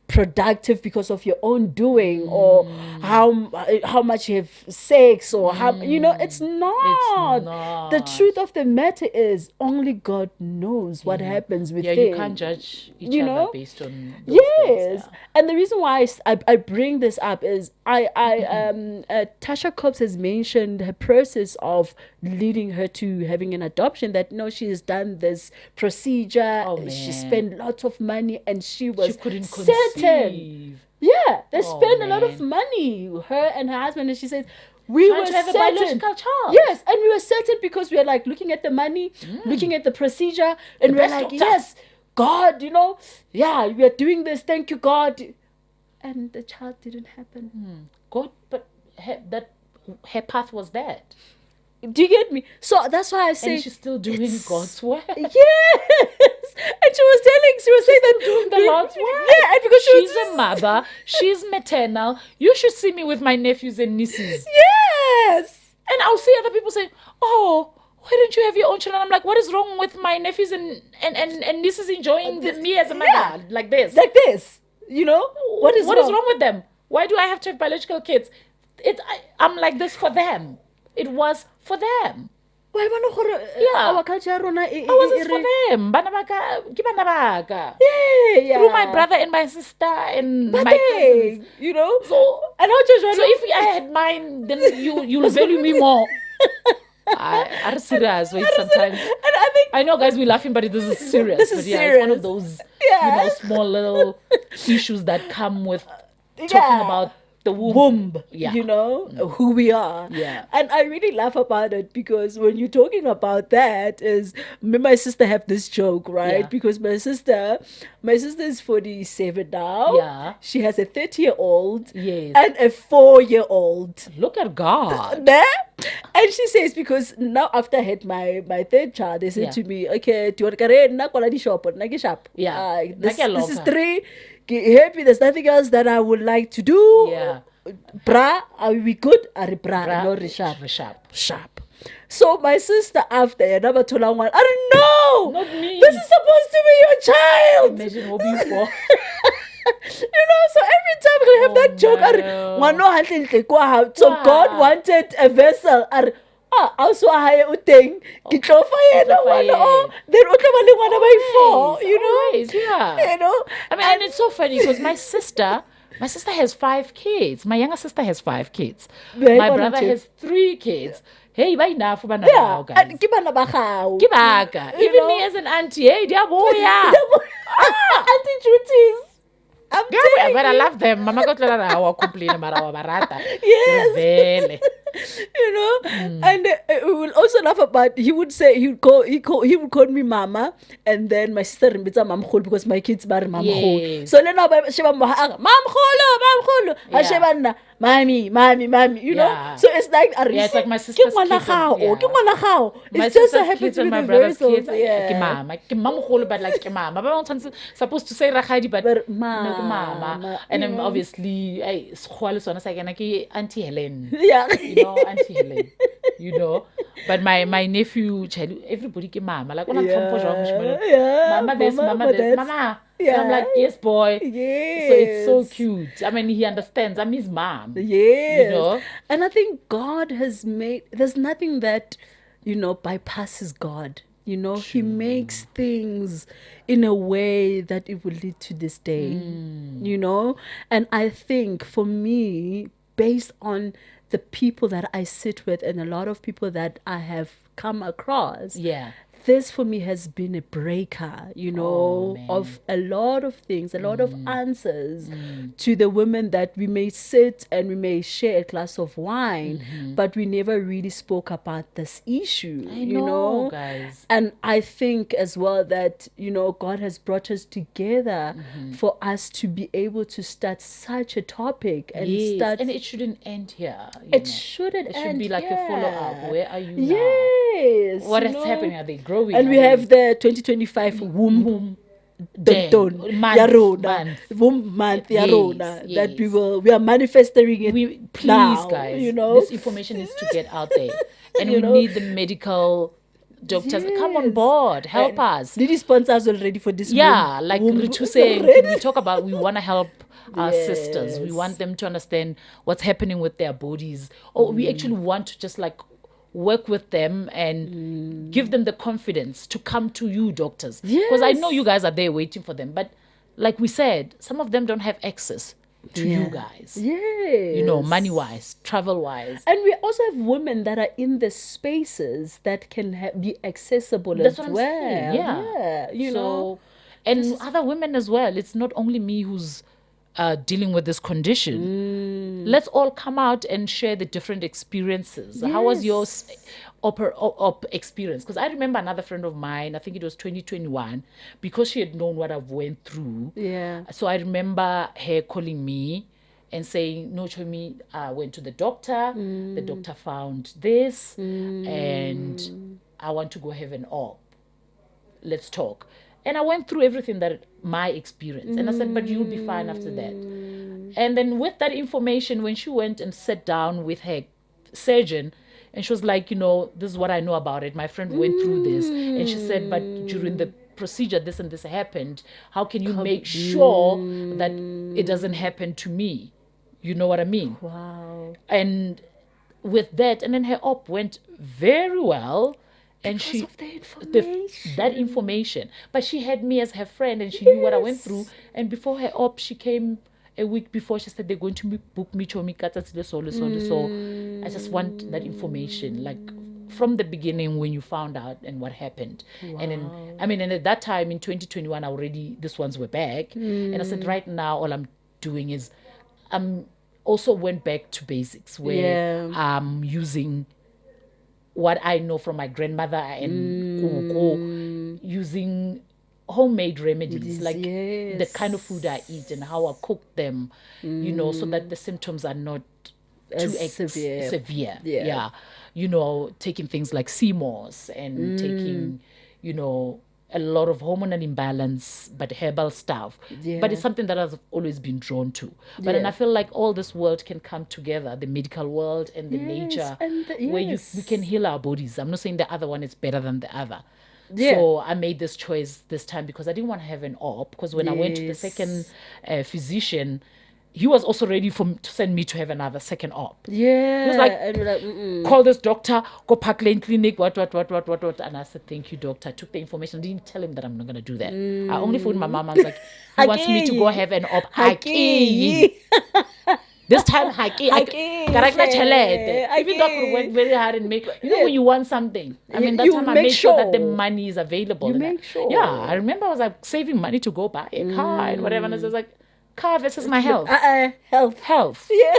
productive because of your own doing or how much you have sex or how it's not. not. The truth of the matter is only God knows what happens within. Yeah, you can't judge each You other know? based on those Yes, things. and the reason why I bring this up is Tasha Cobbs has mentioned her process of leading her to having an adoption. That she has done this procedure. Oh, She man. spent lots of money, and she was She couldn't certain. conceive. Yeah, they Oh, spent a lot of man. money, her and her husband, and she says we Trying were to have a certain. biological child. Yes, and we were certain because we were like looking at the money, looking at the procedure, and we were best like, doctor. yes, God, yeah, we are doing this. Thank you, God. And the child didn't happen. God, but her path was that. Do you get me? So that's why I say And she's still doing it's- God's work. Yes, and she was saying that Doing the Lord's work. Yeah, and because she's a mother, she's maternal. You should see me with my nephews and nieces. Yes. And I'll see other people saying, "Oh, why don't you have your own children?" I'm like, "What is wrong with my nephews and nieces enjoying me as a mother like this? Like this, What is wrong with them? Why do I have to have biological kids? I'm like this for them. It was for them. Yeah. Our culture I was for them. Bana baka, ke bana baka. Yeah. Through my brother and my sister and But my cousins. So and how to So if I had mine, then you'll value me more. I are serious. Wait, sometimes. And I think I know, guys, we're laughing, but this is serious. This is But yeah, it's one serious. of those, Yes. small little issues that come with talking about the womb. Yeah. Who we are. Yeah. And I really laugh about it because when you're talking about that is me and my sister have this joke, right? Yeah. Because my sister is 47 now. Yeah. She has a 30-year-old. Yes. And a 4-year-old. Look at God. There. And she says, because now after I had my third child, they said Yeah. to me, okay, do you want to na kola di shop, na ke shop. Yeah. This Na ke is loka. 3. Happy, there's nothing else that I would like to do. Yeah. Bra, are we good? Are bra, Bra, no sharp. sharp. So my sister after another told one, I don't know. Not me. This is supposed to be your child. Imagine what before. So every time we have that joke, so God wanted a vessel. Also I uteng ke tlo fa yena ngwana then o tla ba le ngwana by 4, Always, yeah. I mean, and it's so funny because my sister has 5 kids. My younger sister has 5 kids. My brother has 3 kids. Hey, ba enough ba na yeah, guys. and ke bana ba gago. Ke baka. Even me as an auntie, hey, diaboya. Auntie Judy's. I'm telling But I you. love them. Mama got to complain mara wa barata. Yes. And we will also laugh about. He would say he would call me mama, and then my sister Rimbitsa mam kholo because my kids are mam kholo. Yes. So then sheba mam kholo, Yeah. mommy, Yeah. So it's like It's like my sister's kids. My It's just so sister's happens kids to and be my the brother's reversals. kids. Ke mama. Ke mama kholo, but like ke mama. But I'm supposed to say rakgadi, but But no, ke mama. And then obviously, ke Auntie Helen. Yeah. Auntie Helen. But my nephew, everybody ke mama. Like when I'm Yeah. mama this, mama this, that's- mama. Yeah. And I'm like, yes, boy. Yes. So it's so cute. I mean, he understands. I'm his mom. Yes. And I think God has made, there's nothing that, bypasses God. He makes things in a way that it will lead to this day. And I think for me, based on the people that I sit with and a lot of people that I have come across. Yeah. This for me has been a breaker, man. of a lot of things, a lot of answers to the women that we may sit and we may share a glass of wine, but we never really spoke about this issue, I know, guys. And I think as well that, God has brought us together for us to be able to start such a topic and start. And it shouldn't end here. It shouldn't It end should be like a follow-up. Where are you now? Yes. What is happening? Are they growing? And we have the 2025 womb Day. Don ya rona, womb month ya Yes, rona, that yes. we are manifesting it Please, now, guys, this information needs to get out there, and we need the medical doctors come on Yes. board, help us. Did you sponsors already for this? Yeah, like Ritu saying, we talk about we want to help our sisters. We Yes. want them to understand what's happening with their bodies, or we actually want to just like work with them and give them the confidence to come to you, doctors, because I know you guys are there waiting for them, but like we said, some of them don't have access to you guys. Yes. Money wise, travel wise. And we also have women that are in the spaces that can be accessible. That's as what I'm well. saying. Yeah. You know. And other women as well. It's not only me who's dealing with this condition. Let's all come out and share the different experiences. How was your experience? Because I remember another friend of mine, I think it was 2021, because she had known what I went through. Yeah. So I remember her calling me and saying, no, Chomi, I went to the doctor. The doctor found this and I want to go have an op. Let's talk. And I went through everything that my experience. And I said, but you'll be fine after that. And then with that information, when she went and sat down with her surgeon, and she was like, this is what I know about it. My friend went through this. And she said, but during the procedure, this and this happened. How can you make sure that it doesn't happen to me? You know what I mean? Wow. And with that, and then her op went very well. And Because of the information. that information. But she had me as her friend and she knew what I went through. And before her op, she came a week before. She said, they're going to book me So I just want that information, like from the beginning when you found out and what happened. Wow. And then, and at that time in 2021, these ones were back. And I said, right now, all I'm doing is also went back to basics where I'm using what I know from my grandmother and using homemade remedies, like the kind of food I eat and how I cook them, so that the symptoms are not too severe. Yeah. Taking things like sea moss and taking, a lot of hormonal imbalance, but herbal stuff. Yeah. But it's something that I've always been drawn to. But then I feel like all this world can come together, the medical world and the nature, where we can heal our bodies. I'm not saying the other one is better than the other. Yeah. So I made this choice this time because I didn't want to have an op. Because when I went to the second physician, he was also ready to send me to have another second op. Yeah. He was like, call this doctor, go Park Lane Clinic, what. And I said, thank you, doctor. I took the information. I didn't tell him that I'm not going to do that. I only phoned my mom. I was like, he wants me to go have an op. This time, even though I could work very hard and make, when you want something. That time I made sure that the money is available. You make sure. Yeah, I remember I was like saving money to go buy a car and whatever. And I was like, car versus my health. Health. Yeah.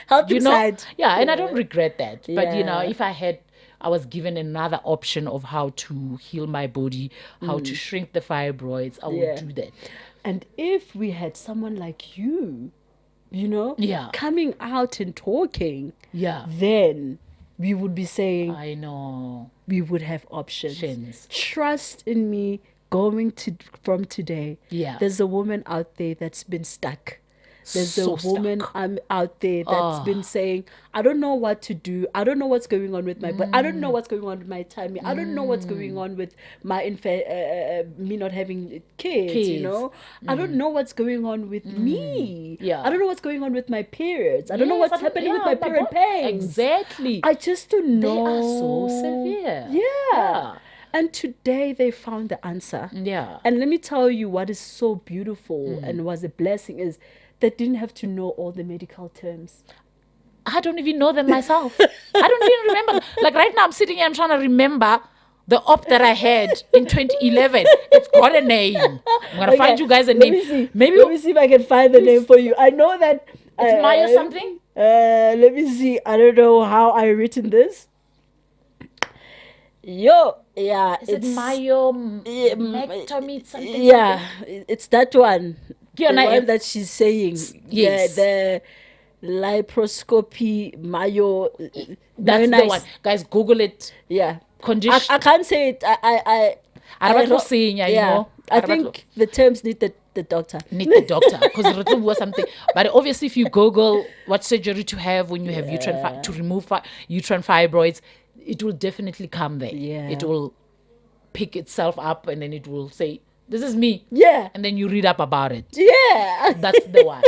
Health inside. Yeah, and I don't regret that. But, if I was given another option of how to heal my body, how to shrink the fibroids, I would do that. And if we had someone like you, coming out and talking, then we would be saying, I know. We would have options. Trust in me. From today, there's a woman out there that's been stuck. There's a woman out there that's been saying, I don't know what to do. I don't know what's going on with my body. I don't know what's going on with my tummy. I don't know what's going on with my me not having kids. I don't know what's going on with me. I don't know what's going on with my periods. I don't know what's happening with my period pains. Exactly. I just don't know. They are so severe. Yeah. And today they found the answer. Yeah. And let me tell you what is so beautiful and was a blessing is they didn't have to know all the medical terms. I don't even know them myself. I don't even remember. Like right now, I'm sitting here, I'm trying to remember the op that I had in 2011. It's got a name. I'm gonna find you guys a let name. me see. Maybe Let me see if I can find the name for you. I know that it's Mayo something. Let me see. I don't know how I written this. Yo, yeah, Is it Mayo Mectomy something? Yeah, it's that one. Yeah, The I one am- that she's saying. yes. The liposcopy Mayo. That's the one. Guys, Google it. Yeah. Condition. I can't say it. Yeah, I think the terms need the doctor. Need the doctor because it was something. But obviously, if you Google what surgery to have when you have to remove uterine fibroids, it will definitely come there. Yeah. It will pick itself up and then it will say, "This is me." Yeah. And then you read up about it. Yeah. That's the one.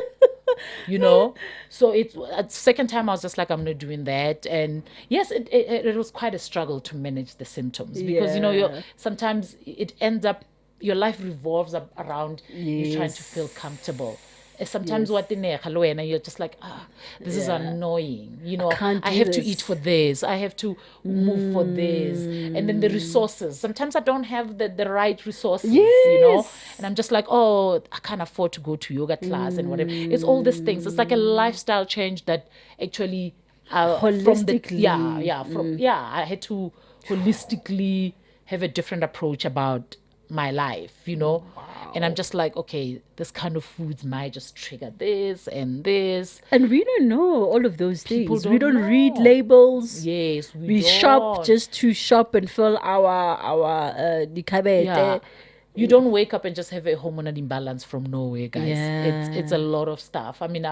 So it's second time I was just like, I'm not doing that. And yes, it was quite a struggle to manage the symptoms because sometimes it ends up your life revolves around you trying to feel comfortable. Sometimes what you're just like, this is annoying. I have to eat for this. I have to move for this. And then the resources. Sometimes I don't have the right resources, And I'm just like, I can't afford to go to yoga class and whatever. It's all these things. It's like a lifestyle change that actually holistically. I had to holistically have a different approach about my life, And I'm just like, okay, this kind of foods might just trigger this and this. And we don't know all of those things. We don't know. read labels. Yes, we shop just to shop and fill our dikhabete. Yeah. You don't wake up and just have a hormonal imbalance from nowhere, guys. Yeah. It's a lot of stuff. I mean,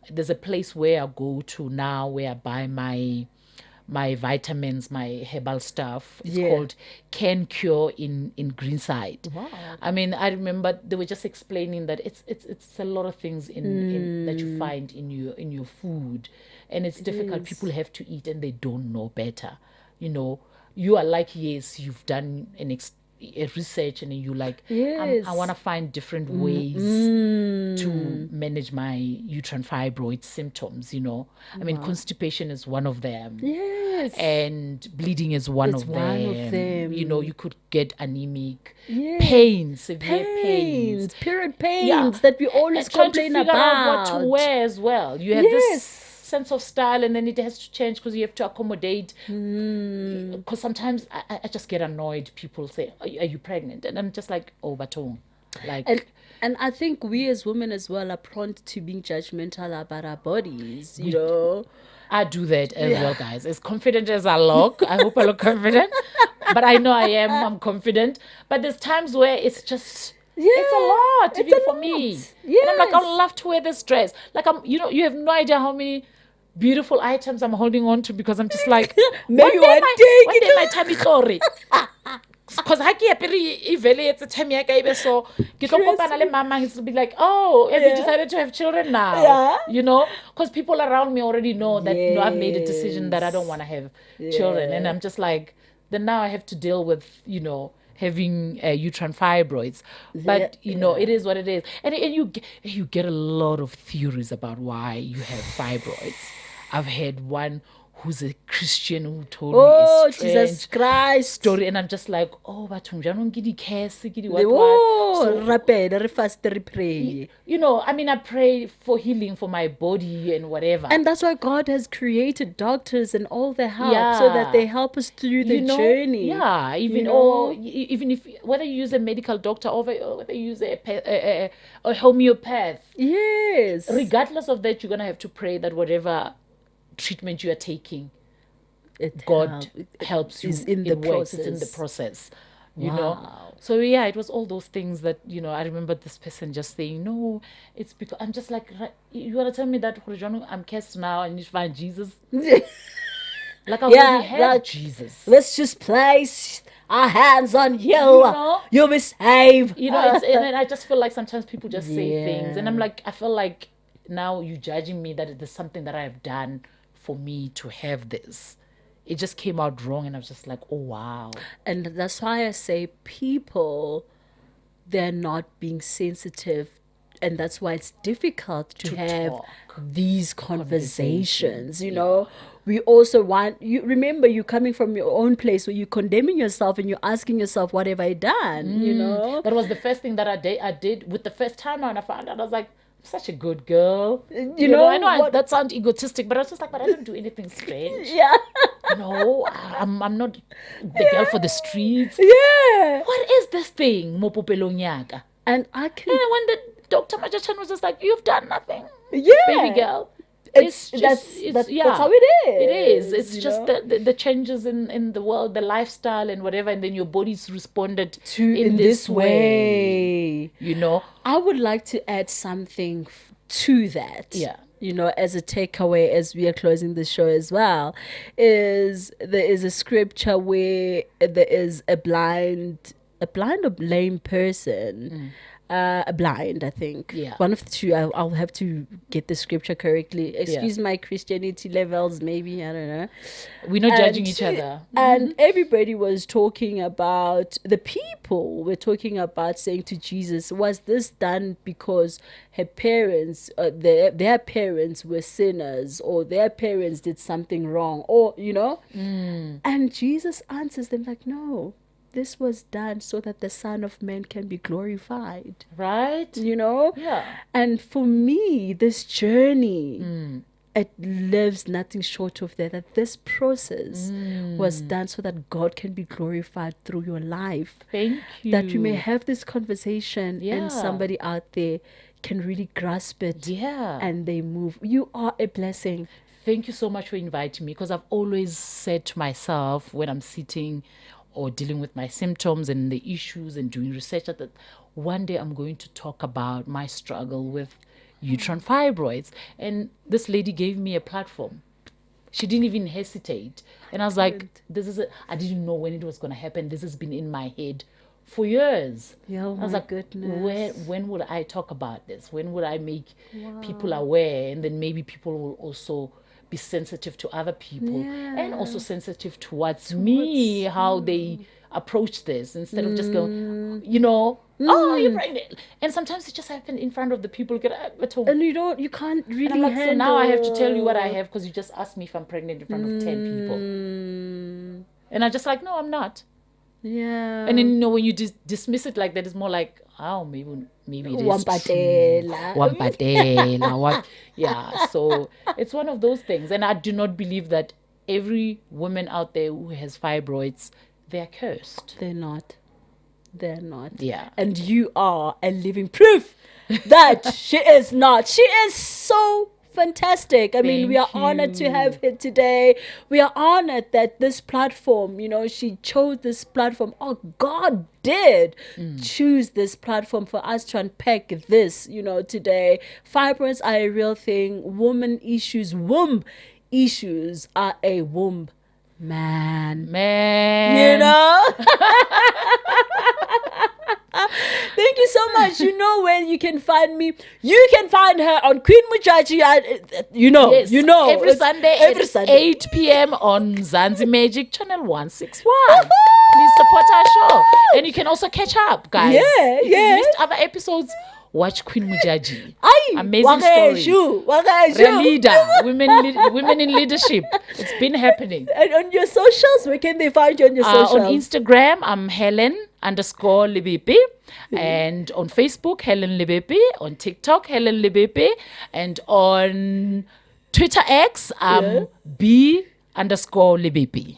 there's a place where I go to now where I buy my vitamins, my herbal stuff. It's called Can Cure in Greenside. Wow. I mean, I remember they were just explaining that it's a lot of things in that you find in your food, and it's difficult. People have to eat and they don't know better. You are like, yes, you've done a research and you like, I want to find different ways to manage my uterine fibroid symptoms. I mean, constipation is one of them. Yes. And bleeding is one of them. You could get anemic. Yes. Pains, severe pains. Period pains that we always complain about. Out what to wear as well. You have this sense of style and then it has to change because you have to accommodate. Because sometimes I just get annoyed. People say, are you pregnant? And I'm just like, baton. Like, and I think we as women as well are prone to being judgmental about our bodies, I do that as well, guys. As confident as I look, I hope I look confident. But I know I am. I'm confident. But there's times where it's just... it's a lot, even for me. Yes. And I'm like, I would love to wear this dress. Like, you have no idea how many beautiful items I'm holding on to because I'm just like, maybe one day my tummy story. Because I can't evaluate the time so mama will be like, have you decided to have children now? Because people around me already know that I've made a decision that I don't want to have children, and I'm just like, then now I have to deal with having uterine fibroids. But it is what it is, and you get a lot of theories about why you have fibroids. I've had one who's a Christian who told me a strange Jesus Christ story, and I'm just like, but what. So, I mean, I pray for healing for my body and whatever. And that's why God has created doctors and all their help so that they help us through the journey. Yeah, even if whether you use a medical doctor or whether you use a homeopath. Yes. Regardless of that, you're gonna have to pray that whatever treatment you are taking, God helps you. It's in the process. It's in the process. So it was all those things that I remember this person just saying, no, it's because I'm just like, you want to tell me that I'm cursed now, I need to find Jesus. Like I already have Jesus. Let's just place our hands on you. You'll be saved. And I just feel like sometimes people just say things, and I'm like, I feel like now you're judging me that there's something that I've done for me to have this. It just came out wrong, and I was just like, oh wow. And that's why I say people, they're not being sensitive and that's why it's difficult to have talk. these conversations, you yeah. know. We also want you remember you coming from your own place where you're condemning yourself and you're asking yourself, what have I done, you know. That was the first thing that I did with the first time around. I found out I was like, I'm such a good girl. You know I know what- that sounds egotistic, but I was just like, but I don't do anything strange. Yeah. I'm not the girl for the streets. Yeah. What is this thing, Mopopelong yaka? And I can And when the Dr. Majachan was just like, you've done nothing, yeah. baby girl. That's Yeah, how it is. It is. It's you just know? the changes in the world, the lifestyle and whatever, and then your body's responded in this way. You know? I would like to add something to that. Yeah. You know, as a takeaway, as we are closing the show as well, is there is a scripture where there is a blind or lame person. A blind, I think. Yeah. One of the two. I'll have to get the scripture correctly. Excuse my Christianity levels, maybe. I don't know. We're not judging each other. And everybody was talking about, the people were talking about saying to Jesus, was this done because her parents, their parents were sinners, or their parents did something wrong, or, you know? And Jesus answers them like, no. This was done so that the Son of Man can be glorified. Right? You know? Yeah. And for me, this journey, it lives nothing short of that this process was done so that God can be glorified through your life. Thank you. That we may have this conversation Yeah. and somebody out there can really grasp it. Yeah. And they move. You are a blessing. Thank you so much for inviting me, because I've always said to myself when I'm sitting or dealing with my symptoms and the issues and doing research, that one day I'm going to talk about my struggle with uterine fibroids. And this lady gave me a platform. She didn't even hesitate. And I was like, I didn't know when it was going to happen. This has been in my head for years. Yeah, oh I was my like, goodness. when would I talk about this? When would I make people aware? And then maybe people will also be sensitive to other people and also sensitive towards me, how they approach this, instead of just going, oh, you're pregnant. And sometimes it just happens in front of the people. And you can't really and I'm like, handle. so now I have to tell you what I have because you just asked me if I'm pregnant in front of 10 people. And I'm just like, no, I'm not. Yeah. And then, when you dismiss it like that, it's more like, oh, maybe it is Wampatela. Wampatela. What? Yeah. So it's one of those things. And I do not believe that every woman out there who has fibroids, they're cursed. They're not. Yeah. And you are a living proof that she is not. She is so fantastic. I mean, we are honored to have her today. We are honored that this platform, she chose this platform. Oh, God did choose this platform for us to unpack this, today. Fibroids are a real thing. Womb issues are a womb. Man. Thank you so much. You know where you can find me. You can find her on Queen Muchachi. Yes, every Sunday at 8 p.m. on Zanzi Magic Channel 161. Please support our show. And you can also catch up, guys. If you missed other episodes, watch Queen Mujaji. Amazing story. Leader, women in leadership. It's been happening. And on your socials, where can they find you on your socials? On Instagram, I'm Helen_Lebepe. And on Facebook, Helen Lebepe. On TikTok, Helen Lebepe. And on Twitter X, I'm B_Lebepe.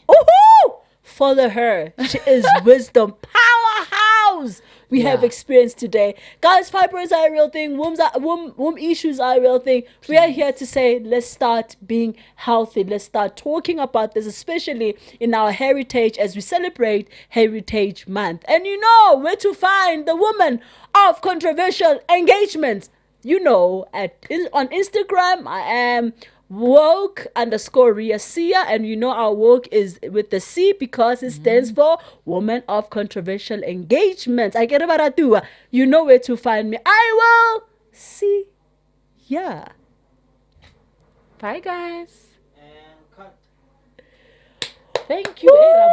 Follow her. She is wisdom powerhouse. We have experienced today. Guys, fibroids are a real thing. Womb issues are a real thing. We are here to say, let's start being healthy. Let's start talking about this, especially in our heritage as we celebrate Heritage Month. And you know where to find the woman of controversial engagements. On Instagram, I am W.O.C.E, and our W.O.C.E is with the C because it stands for Woman of Controversial Engagements. I get about that. You know where to find me. I will see ya. Bye, guys. And cut. Thank you.